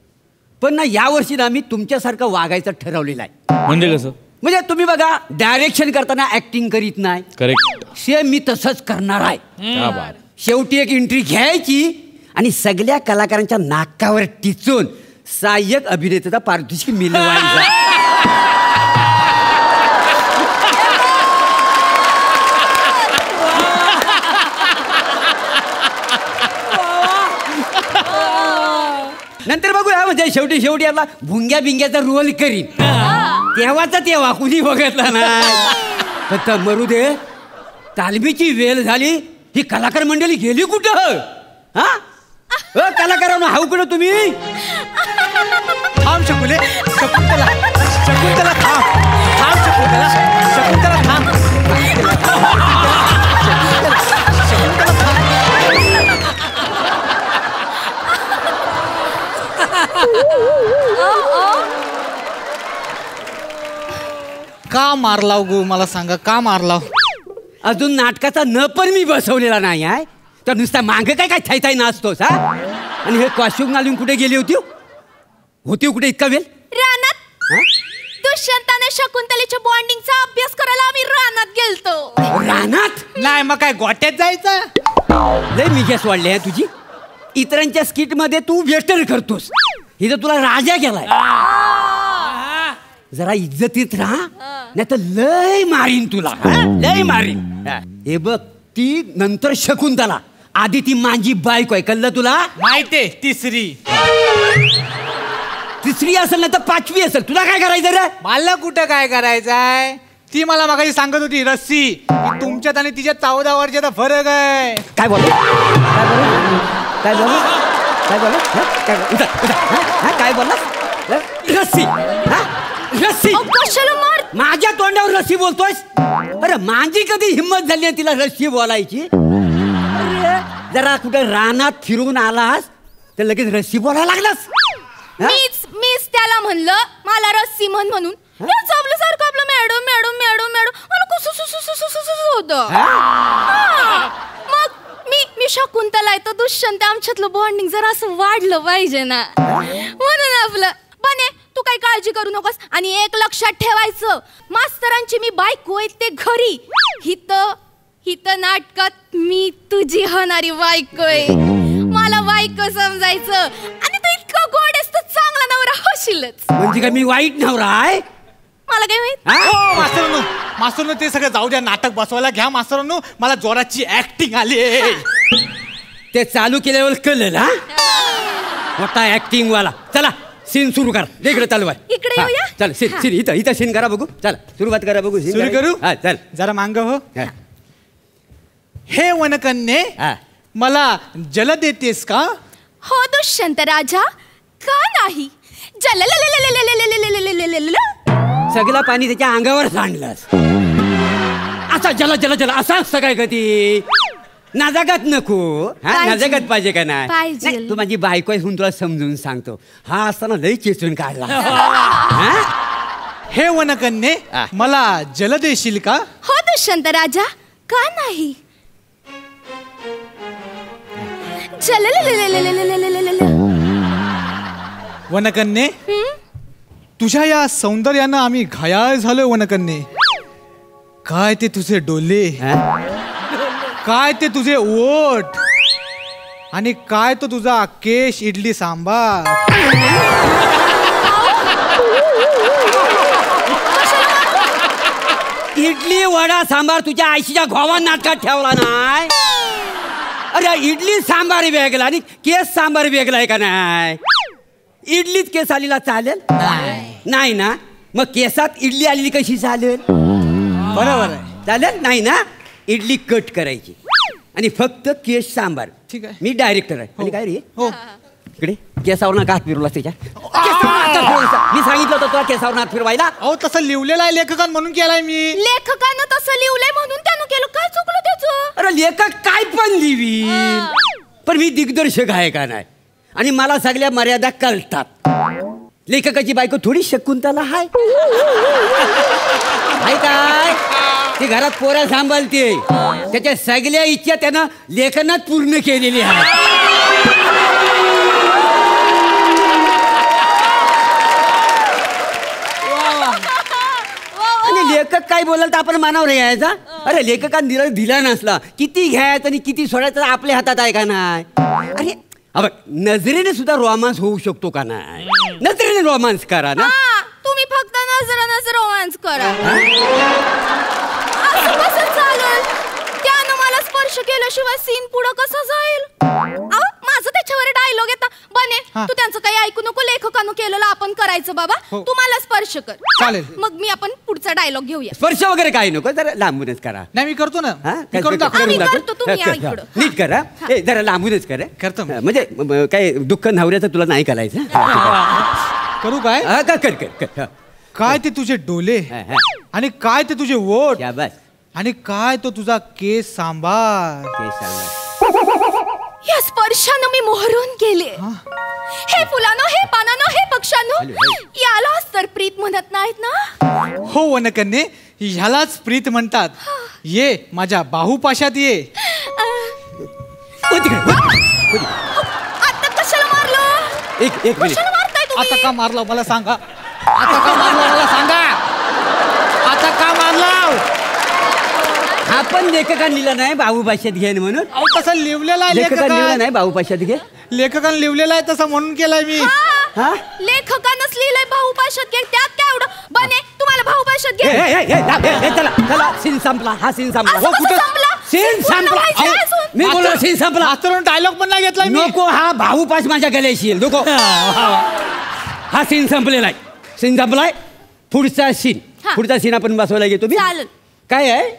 पण ना यावर्षी ना मी तुमच्यासारखं वागायचं ठरवलेलं आहे. म्हणजे कसं. म्हणजे तुम्ही बघा, डायरेक्शन करताना ऍक्टिंग करीत नाही. करेक्ट. सेम मी तसंच करणार आहे. शेवटी एक एंट्री घ्यायची आणि सगळ्या कलाकारांच्या नाकावर टिचून सहाय्यक अभिनेत्याचा पारितोषिक मिळवायचा. नंतर बघूया, म्हणजे शेवटी आपला भुंग्या बिंग्याचा रोल करीन. तेव्हाचा तेव्हा कुणी बघितला नाही. तर मरू दे, तालमीची वेळ झाली. ही कलाकार मंडळी गेली कुठं. हा कलाकारांना हाऊ कुठं तुम्ही. थांब शकुले, शकुंतला थांब. थांब शकुंतला थांब. का मारलाव गो, मला सांगा का मारलाव. अजून नाटकाचा न पण मी बसवलेला नाही आहे, तर नुसता मागे काय काय थाय नाचतोस. हा, आणि हे कॉस्ट्यूम घालून कुठे गेली होती कुठे इतका वेळ. रानात. दुष्यंताने शकुंतलेच्या बॉन्डिंगचा अभ्यास करायला आम्ही रानात गेलतो. रानात नाही मग काय गोट्यात जायचं. लय मिक्यास वाढले आहे तुझी. इतरांच्या स्किट मध्ये तू वेस्टर्न करतोस, इथं तुला राजा गेलाय. जरा इज्जतीत राहा, नाही तर लय मारीन तुला. लय मारीन. हे बघ, ती नंतर शकुंतला, आधी ती माझी बायको आहे. कळलं तुला. माहितीये, तिसरी असेल ना तर 5वी असेल. तुला काय करायचं रे. मला कुठं काय करायचंय. ती मला मागाशी सांगत होती रस्सी, तुमच्यात आणि तिच्यात 14 वर्षाचा फरक आहे. काय बोल काय बोला काय बोलला रस्सी रस्सी कशाला मार माझ्या तोंडावर रस्सी बोलतोयस अरे माझी कधी हिंमत झाली आहे तिला रस्सी बोलायची अरे जरा कुठे रानात फिरून आलास तर लगेच रस्सी बोलायला लागलास मीच त्याला म्हणलं मला रस्सी म्हणून सारखं आपलं मॅडम मॅडम मॅडम मॅडम मला कुसुसुसुसुसुसुसुसु होतं मग मी शकुंतला तर दुष्यंत आमच्यातलं बॉन्डिंग जरा असं वाढलं पाहिजे ना म्हणून आपलं बने तू काही काळजी करू नकोस आणि एक लक्षात ठेवायचं मास्तरांची मी बायको आहे ते घरी हित नाटकात मी तुझी होणारी बायको आहे मला बायको समजायचं आणि तू इतकं गोड आहेस तर चांगला नवरा होशीलच म्हणजे काय मी वाईट नवरा आहे मला काय माहित मास्तरांनो ते सगळं जाऊ द्या नाटक बसवायला घ्या मास्तरांनो मला जोराची ऍक्टिंग आली ते चालू केल्यावर कळलं ना मोठा ऍक्टिंग वाला चला सीन सुरू कर इकडे चालू आहे इकडे येऊया चल सीन इथं सीन करा बघू चल सुरुवात करा बघू सुरू करू हा चल जरा मांग हो हे वनकन्ये मला जल देतेस का हो दुष्यंत राजा का नाही सगळं पाणी त्याच्या अंगावर सांडलंस असा जल जल जल असा असतं काय कधी नाजागत नको नाजागत पाहिजे का नाही तू माझी बायको आहे म्हणून तुला समजून सांगतो हा असताना लई चेचून काढला हे वनकन्ये मला जल देशील का हो दुष्यंत राजा का नाही वनकन्ये तुझ्या या सौंदर्यानं आम्ही घायाळ झालोय वनकन्ये काय ते तुझे डोले काय ते तुझे ओठ आणि काय तो तुझा केश इडली सांबार इडली वडा सांबार तुझ्या आईशीच्या घोवा नाटकात ठेवला नाही अरे इडली सांबार वेगळा आणि केस सांबार वेगळा आहे का नाही इडलीच केस आलेला चालेल नाही ना मग केसात इडली आलेली कशी चालेल बरोबर आहे चालेल नाही ना इडली कट करायची आणि फक्त केस सांबार ठीक आहे मी डायरेक्टर आहे आणि काय रे हो इकडे केसावर ना हात फिरवला त्याच्या मी सांगितलं होतं तुला केसावर हात फिरवायला अहो तसं लिहिलेलं आहे लेखकान म्हणून केलाय मी लेखकानं तसं लिहिलंय म्हणून त्यानं केलं काय चुकलं त्याचं अरे लेखक काय पण लिवी पण मी दिग्दर्शक आहे का नाही आणि मला सगळ्या मर्यादा कळतात लेखकाची बायको थोडी शकुंतला हाय काय ती घरात पोऱ्या सांभाळते त्याच्या सगळ्या इच्छा त्यानं लेखनात पूर्ण केलेली आहे आणि लेखक काय बोलाल तर आपण मानावर घ्यायचा अरे लेखकाने दिला नसला किती घ्यायचं आणि किती सोडायचं आपल्या हातात आहे का नाही अरे अबे नजरेने सुद्धा रोमांस होऊ शकतो का नाही नजरेने रोमांस करा ना तुम्ही फक्त नजरेनंच रोमांस करा असं कसं चालेल त्यानं मला स्पर्श केल्याशिवाय सीन पुढं कसं जाईल माझं त्याच्यावर डायलॉग येता बने तू त्यांचं काही ऐकू नको लेखकानं केलेलं आपण करायचं बाबा तू मला स्पर्श कर चालेल मग मी आपण पुढचा डायलॉग घेऊया स्पर्श वगैरे काही नको जरा लांबूनच करा नाही मी करतो ना नीट करा जरा लांबूनच करा करतो म्हणजे काय दुःख नवऱ्याचं तुला नाही करायचं करू काय कर काय ते तुझे डोले आणि काय ते तुझे वोट बस आणि काय तो तुझा केस सांबार या स्पर्शानं मी मोहरून गेले हे फुलानो हे पानानो हे पक्षानो यालाच तर प्रीत म्हणत नाहीत ना हो वनकन्ये ह्यालाच प्रीत म्हणतात ये माझ्या बाहुपाशात ये आता कशाला मारलं एक मिनिट कशाला मारताय तुम्ही आता का मारला मला सांगा आता का मारला मला सांगा आता का मारला आपण लेखकान लिहिलं नाही बाहुभाषेत घे म्हणून अहो तसं लिहिलेलं आहे लेखकान लिहिलं नाही बाहुभाषेत घे लेखकान लिहिलेलं आहे तसं म्हणून केलंय मी लेखकानच लिहिलंय बाहुभाषेत घे त्यात काय एवढं बने तुम्हाला बाहुभाषेत घे चला सीन संपला हा सीन संपला हो कुठं सीन संपला मी बोललो सीन संपला मास्तरांनो डायलॉग पण नाही घेतलाय नको हा बाहुपाश माझ्या गळ्याशी येईल नको हा सीन संपलेला आहे सीन संपलाय पुढचा सीन आपण बसवायला घेतो मी काय आहे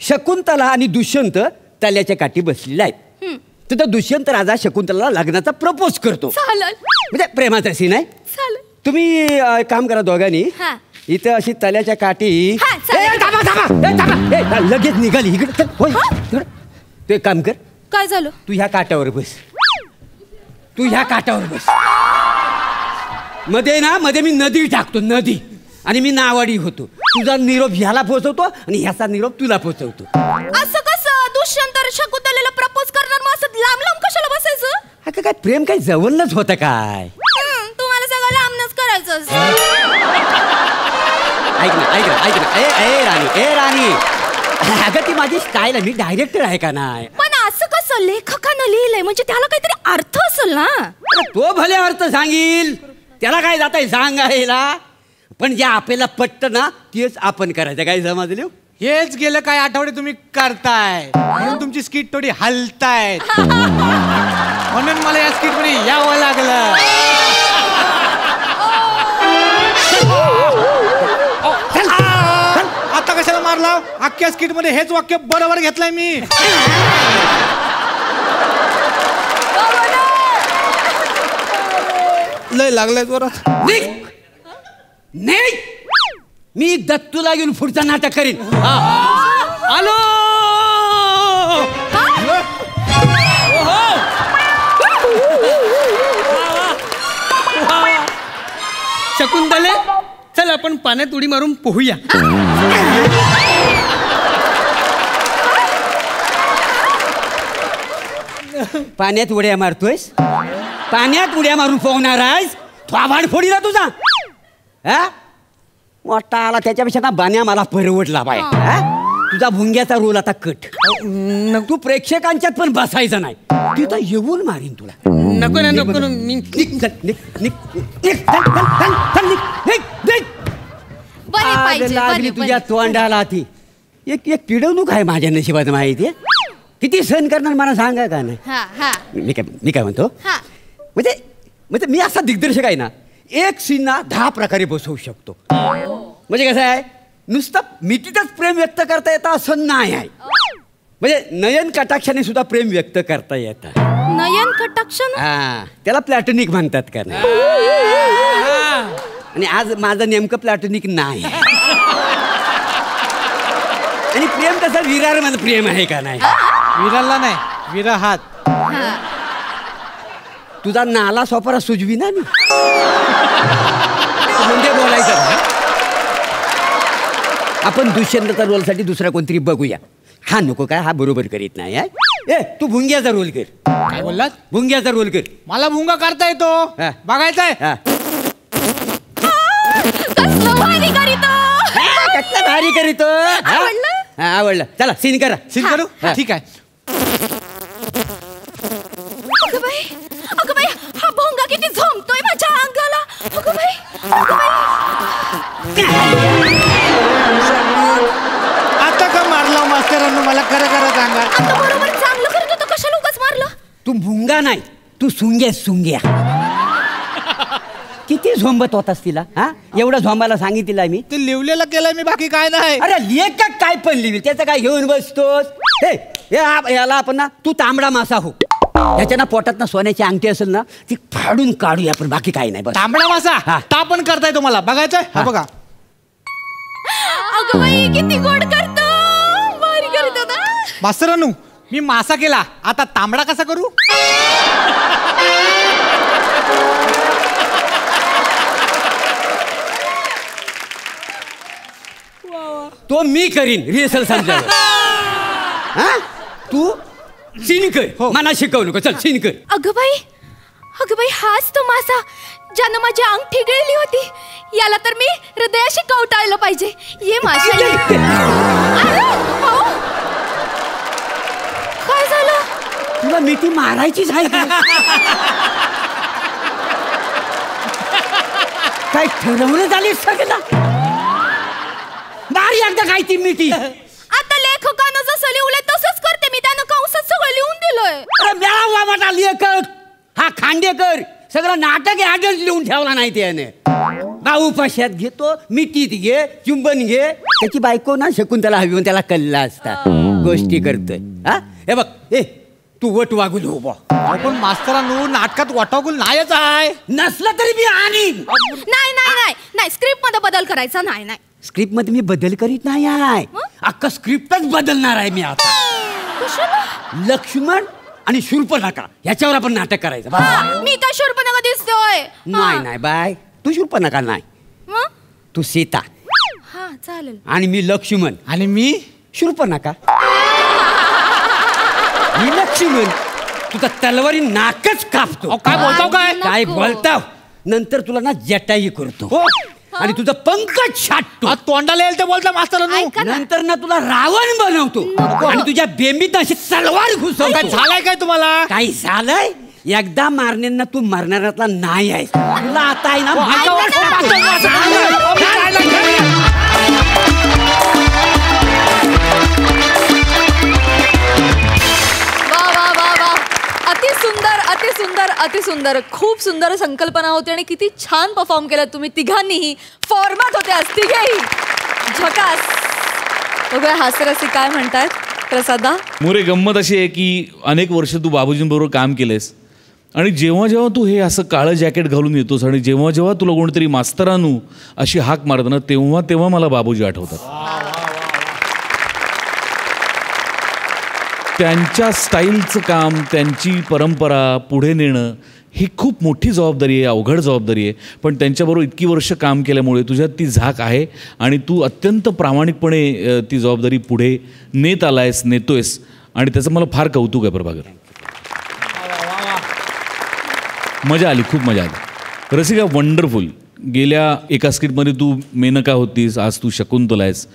शकुंतला आणि दुष्यंत तल्याच्या काठी बसलेले आहेत तर दुष्यंत राजा शकुंतला लग्नाचा प्रपोज करतो. चालेल. म्हणजे प्रेमाचा सीन आहे. चालेल. तुम्ही एक काम करा दोघांनी, हा. इथं अशी तल्याच्या काठी. हा, चालेल. थांबा लगेच निघाली इकडे. चल, होय, इकडं. तू एक काम कर, काय झालं? तू ह्या काठावर बस. तू ह्या काठावर बस. मध्ये मी नदी टाकतो, नदी, आणि मी नावाडी होतो. तुझा निरोप ह्याला पोहोचवतो आणि ह्याचा निरोप तुला पोहोचवतो. असं कसं? दुष्यंत शकुंतलेला प्रपोज करणार, मग असं लांब लांब कशाला बसायचं? हा काय प्रेम काही जवळच होतं काय? तुम्हाला सगळं लांबनच करायचं. ऐक ना ए राणी अगं ती माझी स्टाईल आहे, मी डायरेक्टर आहे का नाही? पण असं कसं? लेखकानं लिहिलंय म्हणजे त्याला काहीतरी अर्थ असेल ना. तो भले अर्थ सांगील, त्याला काय जात आहे सांगायला, पण जे आपल्याला पटत ना तेच आपण करायचं. काय समजले? हेच गेलं काय आठवडे तुम्ही करताय म्हणून तुमची स्किट थोडी हलतायत, म्हणून मला या स्किट मध्ये यावं लागलं. आता कशाला मारला? अख्ख्या स्किट मध्ये हेच वाक्य बरोबर घेतलंय मी. लय लागलाय जोरात. नाही, मी दत्तूला घेऊन पुढचं नाटक करीन. आलो. शकुंतले, चल आपण पाण्यात उडी मारून पोहूया. पाण्यात उड्या मारतोयस? पाण्यात उड्या मारून पोहणार आहेस? थोबाड फोडीला तुझा. हा मोठा आला त्याच्यापेक्षा ना बाण्या मला परवडला बाय. तुझा भुंग्याचा रोल आता कट. तू प्रेक्षकांच्यात पण बसायचं नाही, तिथं येऊन मारीन तुला. नको ना, नको ना. लागली तुझ्या तोंडाला ती. एक पिडवणूक आहे माझ्या नशिबात, माहिती आहे? किती सहन करणार मला सांगा का नाही? मी काय म्हणतो, म्हणजे मी असा दिग्दर्शक आहे ना, एक सीनना 10 प्रकारे बसवू शकतो. म्हणजे कसं आहे, नुसतं मिठीतच प्रेम व्यक्त करता येतं असं नाही आहे. म्हणजे नयन कटाक्षाने सुद्धा प्रेम व्यक्त करता येतं. नयन कटाक्ष? हा, त्याला प्लॅटोनिक म्हणतात का नाही? आणि आज माझं नेमकं प्लॅटोनिक नाही. आणि प्रेम कसं विरार मध्ये प्रेम आहे का नाही? विराला नाही, विराहात. तुझा नाला सोपारा सुजवी ना मी. म्हणजे बोलायचं आपण दुष्यंतचा रोलसाठी दुसरा कोणतरी बघूया. हा नको काय, हा बरोबर करीत नाही. ए तू भुंग्याचा रोल कर. काय बोललात? भुंग्याचा रोल कर. मला भुंगा करता येतो, बघायचंय. कसलं भारी करीतो. आवडलं. चला सीन करा. सीन करू? ठीक आहे. अगं बाई, हा भोंगा किती झोंबतोय माझ्या अंगाला. अगं बाई. आता का मारला मास्तरांनो? मला खरं सांगा. आता बरोबर चांगलं करत होतं, कशाला उगाच मारलं? तू भुंगा नाही, तू सुंग्या. किती झोंबत होतास तिला? हा, एवढं झोंबायला सांगितलं मी. ते लिवलेलं केलंय मी, बाकी काय नाही. अरे लेखक काय पण लिहिल, त्याचं काय घेऊन बसतोस? याला आपण ना, तू तांबडा मासा हो. त्याच्या ना पोटात ना सोन्याची अंगठी असेल ना, ती फाडून काढूया आपण, बाकी काही नाही. तांबडा मासा ता पण करताय तुम्हाला, बघायचंय? हा बघा. अगं बाई, किती गोड करतो, भारी करतो ना. मास्तरांनो, मी मासा केला, आता तांबडा कसा करू? तो मी करीन रिहर्सल समजावं. तू सीन कर. मला शिकवू नको. चल सीन कर. अगं बाई, हाच तो मासा ज्यानं माझी अंगठी गिळली होती. याला तर मी हृदयाशी कवटाळलं पाहिजे. ये माशा. काय झालं? तुला मिठी मारायचीच आहे का? काय ठरवलं झाली सगळं? मारी एकदा काय ती मिठी. आता लेखकानं जसं लिहलंय तसंच करते मी. त्यानं कंसात सगळं लिहून दिलंय. लेखक हा खांडेकर सगळं नाटक ॲडल्ट लिहून ठेवला नाही त्याने. भाऊ पाशात घेतो, मिठीत घे, चुंबन घे. त्याची बायको ना शकुंतला हवी म्हणून त्याला कल्ला असता. गोष्टी करतोय. हा हे बघ, तू वट वागून उभा. पण मास्तरांनो नाटकात वाटागुल नाहीच आहे. नसला तरी मी आणीन. नाही नाही नाही नाही स्क्रिप्ट मध्ये बदल करायचा नाही नाही. स्क्रिप्ट मध्ये मी बदल करीत नाही आहे. अख्खा स्क्रिप्टच बदलणार आहे मी आता. लक्ष्मण आणि शूर्पणखा याच्यावर आपण नाटक करायचं. मी तर शूर्पणखा दिसतोय. नाही नाही बाय, तू शूर्पणखा नाही, तू सीता. हा चालेल. आणि मी लक्ष्मण. आणि मी शूर्पणखा. मी लक्ष्मण, तुझा तलवारी नाकच कापतो. काय बोलताव काय? काय बोलताव? नंतर तुला ना जटाई करतो आणि तुझं पंकज छाटतो. तोंडाला येईल ते बोलता मास्तरांनो. नंतर ना तुला रावण बनवतो आणि तुझ्या बेंबीत अशी तलवार घुसवतो. काय झालंय काय तुम्हाला? काही झालंय? एकदा मारण्यांना तू मारणाऱ्यातला नाही आहे. तुला आता आहे ना अतिसुंदर अतिसुंदर खूप सुंदर संकल्पना होती आणि किती छान परफॉर्म केलं तुम्ही तिघांनीही. फॉर्मात होते आज तिघेही. झकास. बघूया हास्यरसिक काय म्हणतायत. प्रसादा मोरे, गंमत अशी आहे की अनेक वर्ष तू बाबूजींबरोबर काम केलंयस आणि जेव्हा जेव्हा तू हे असं काळं जॅकेट घालून येतोस आणि जेव्हा जेव्हा तुला कोणतरी मास्तरानू अशी हाक मारत ना तेव्हा तेव्हा मला बाबूजी आठवतात. त्यांच्या स्टाईलचं काम, त्यांची परंपरा पुढे नेणं ही खूप मोठी जबाबदारी आहे, अवघड जबाबदारी आहे. पण त्यांच्याबरोबर इतकी वर्ष काम केल्यामुळे तुझ्यात ती झाक आहे आणि तू अत्यंत प्रामाणिकपणे ती जबाबदारी पुढे नेत आलायस, नेतोयस आणि त्याचं मला फार कौतुक आहे प्रभाकर. मजा आली, खूप मजा आली. रसिका वंडरफुल. गेल्या एका स्किटमध्ये तू मेनका होतीस, आज तू शकुंतला आहेस.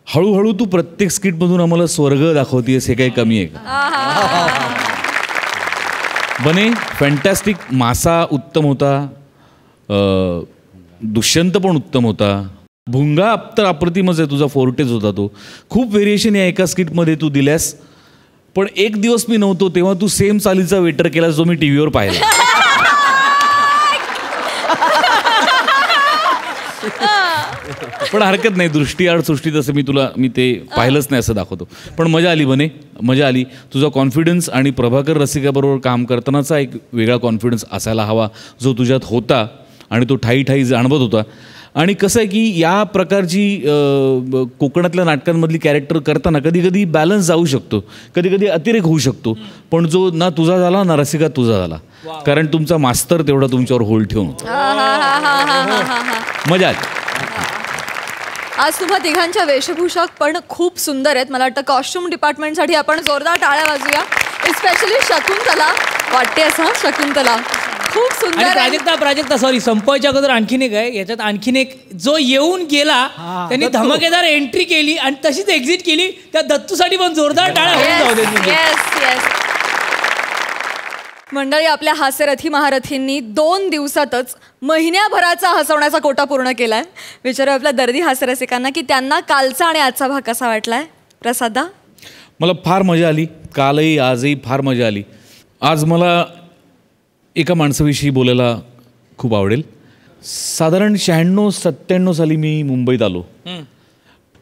हळूहळू तू प्रत्येक स्किटमधून आम्हाला स्वर्ग दाखवतेस, हे काही कमी आहे का? बने फॅन्टॅस्टिक. मासा उत्तम होता, दुष्यंत पण उत्तम होता, भुंगा तर अप्रतिमच आहे, तुझा फोर्टेज होता तो. खूप व्हेरिएशन या एका स्किटमध्ये तू दिल्यास. पण एक दिवस मी नव्हतो तेव्हा तू सेम चालीचा वेटर केलास जो मी टी व्हीवर पाहिला. पण हरकत नाही, दृष्टी आड सृष्टी तसं मी ते पाहिलंच नाही असं दाखवतो. पण मजा आली बने, मजा आली. तुझा कॉन्फिडन्स आणि प्रभाकर रसिकाबरोबर काम करतानाचा एक वेगळा कॉन्फिडन्स असायला हवा जो तुझ्यात होता आणि तो ठाई ठाई जाणवत होता. आणि कसं आहे की या प्रकारची कोकणातल्या नाटकांमधली कॅरेक्टर करताना कधी कधी बॅलन्स जाऊ शकतो, कधी कधी अतिरेक होऊ शकतो. पण जो ना तुझा झाला ना रसिका तुझा झाला, कारण तुमचा मास्तर तेवढा तुमच्यावर होल्ड ठेवून. मजा आली. आज तुम्हा तिघांच्या वेशभूषा पण खूप सुंदर आहेत. मला वाटतं कॉस्ट्युम डिपार्टमेंटसाठी आपण जोरदार टाळ्या वाजूया. स्पेशली शकुंतला. वाटते असं शकुंतला खूप सुंदर. प्राजक्ता सॉरी, संपवायच्या अगोदर आणखीन एक आहे याच्यात. आणखीन एक जो येऊन गेला त्यांनी धमाकेदार एंट्री केली आणि तशीच एक्झिट केली, त्या दत्तूसाठी पण जोरदार टाळ्या होऊन जाऊ दे. मंडळी, आपल्या हास्यरथी महारथींनी 2 दिवसातच महिन्याभराचा हसवण्याचा कोटा पूर्ण केलाय. विचारू आपल्या दर्दी हास्यरसिकांना की त्यांना कालचा आणि आजचा भाग कसा वाटलाय. प्रसादा? मला फार मजा आली, कालही आजही फार मजा आली. आज मला एका माणसाविषयी बोलायला खूप आवडेल. साधारण 96-97 साली मी मुंबईत आलो.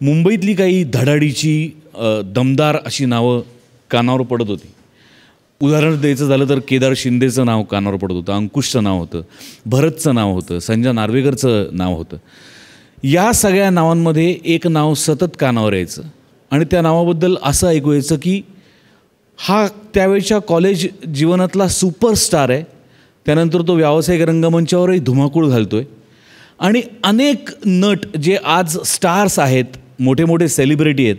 मुंबईतली काही धडाडीची दमदार अशी नावं कानावर पडत होती. उदाहरण द्यायचं झालं तर केदार शिंदेचं नाव कानावर पडत होतं, अंकुशचं नाव होतं, भरतचं नाव होतं, संजय नार्वेकरचं नाव होतं. या सगळ्या नावांमध्ये एक नाव सतत कानावर यायचं आणि त्या नावाबद्दल असं ऐकू यायचं की हा त्यावेळच्या कॉलेज जीवनातला सुपरस्टार आहे. त्यानंतर तो व्यावसायिक रंगमंचावरही धुमाकूळ घालतो आहे. आणि अनेक नट जे आज स्टार्स आहेत, मोठे मोठे सेलिब्रिटी आहेत,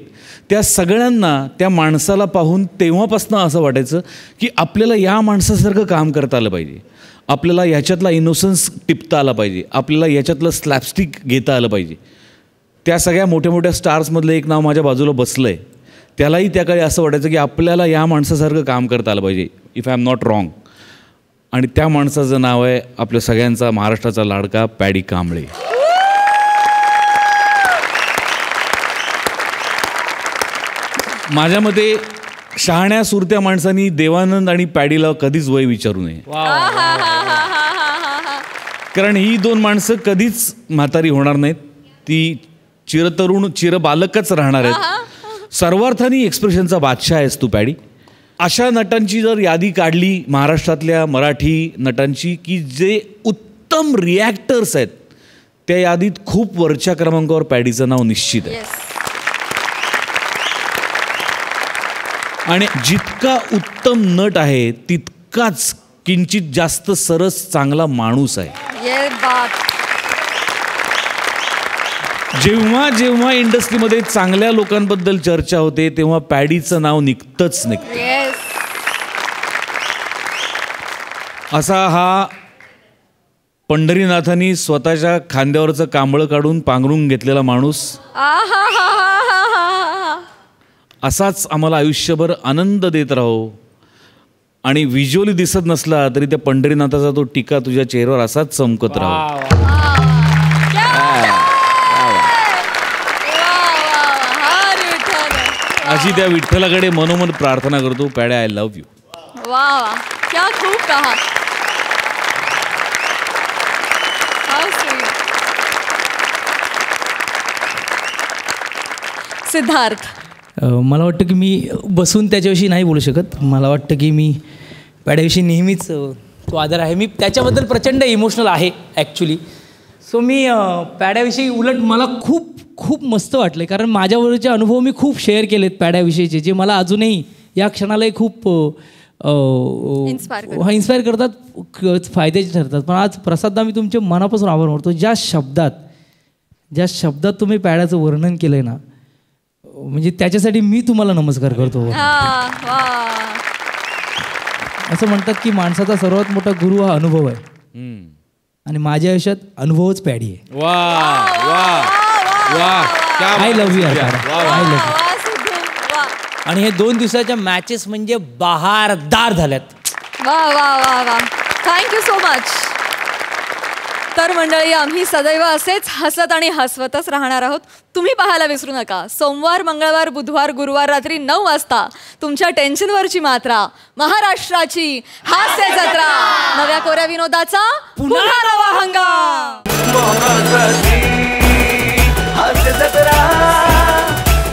त्या सगळ्यांना त्या माणसाला पाहून तेव्हापासून असं वाटायचं की आपल्याला या माणसासारखं काम करता आलं पाहिजे, आपल्याला याच्यातला इनोसन्स टिपता आला पाहिजे, आपल्याला याच्यातलं स्लॅपस्टिक घेता आलं पाहिजे. त्या सगळ्या मोठ्या मोठ्या स्टार्समधलं एक नाव माझ्या बाजूला बसलं आहे. त्यालाही त्या काळी असं वाटायचं की आपल्याला या माणसासारखं काम करता आलं पाहिजे, if I am not wrong. आणि त्या माणसाचं नाव आहे आपल्या सगळ्यांचा महाराष्ट्राचा लाडका पॅडी कांबळे. माझ्या मते शहाण्या सुरत्या माणसांनी देवानंद आणि पॅडीला कधीच वय विचारू नये, कारण ही 2 माणसं कधीच म्हातारी होणार नाहीत. ती चिरतरुण चिरबालकच राहणार आहेत. सर्वार्थाने एक्सप्रेशनचा बादशाह आहेस तू पॅडी. अशा नटांची जर यादी काढली महाराष्ट्रातल्या मराठी नटांची की जे उत्तम रिॲक्टर्स आहेत, त्या यादीत खूप वरच्या क्रमांकावर पॅडीचं नाव निश्चित आहे. आणि जितका उत्तम नट आहे तितकाच किंचित जास्त सरस चांगला माणूस आहे. जेव्हा जेव्हा इंडस्ट्रीमध्ये चांगल्या लोकांबद्दल चर्चा होते तेव्हा पॅडीचं नाव निघतंच निघतं. असा हा पंढरीनाथांनी स्वतःच्या खांद्यावरचं कांबळ काढून पांघरून घेतलेला माणूस, असाच आम्हाला आयुष्यभर आनंद देत राहो. आणि व्हिज्युअली दिसत नसला तरी त्या पंढरीनाथाचा तो टीका तुझ्या चेहऱ्यावर असाच चमकत राहो. अशी त्या विठ्ठलाकडे मनोमन प्रार्थना करतो. पॅड्या, आय लव्ह यू. वा वा, क्या खूप कहा. सिद्धार्थ, मला वाटतं की मी बसून त्याच्याविषयी नाही बोलू शकत. मला वाटतं की मी पॅड्याविषयी नेहमीच तो आदर आहे. मी त्याच्याबद्दल प्रचंड इमोशनल आहे ॲक्च्युली. सो मी पॅड्याविषयी उलट मला खूप खूप मस्त वाटलं, कारण माझ्याबरोबरचे अनुभव मी खूप शेअर केलेत पॅड्याविषयीचे, जे मला अजूनही या क्षणालाही खूप इन्स्पायर करतात, फायद्याचे ठरतात. पण आज प्रसाददा, मी तुमचे मनापासून आभार मानतो. ज्या शब्दात तुम्ही पॅड्याचं वर्णन केलं आहे ना, म्हणजे त्याच्यासाठी मी तुम्हाला नमस्कार करतो. असं म्हणतात की माणसाचा सर्वात मोठा गुरु हा अनुभव आहे, आणि माझ्या आयुष्यात अनुभवच पॅडी आहे. I love you, I love you. आणि हे 2 दिवसाच्या मॅचेस म्हणजे बहारदार झाल्यात. वा वा वा वा, थँक्यू सो मच. तर मंडळी, आम्ही सदैव असेच हसत आणि हसवतच राहणार आहोत. तुम्ही पाहायला विसरू नका, सोमवार, मंगळवार, बुधवार, गुरुवार रात्री 9 वाजता तुमच्या टेन्शनवरची मात्रा, महाराष्ट्राची हास्य जत्रा, नव्या कोऱ्या विनोदाचा पुन्हा नवा हंगाम.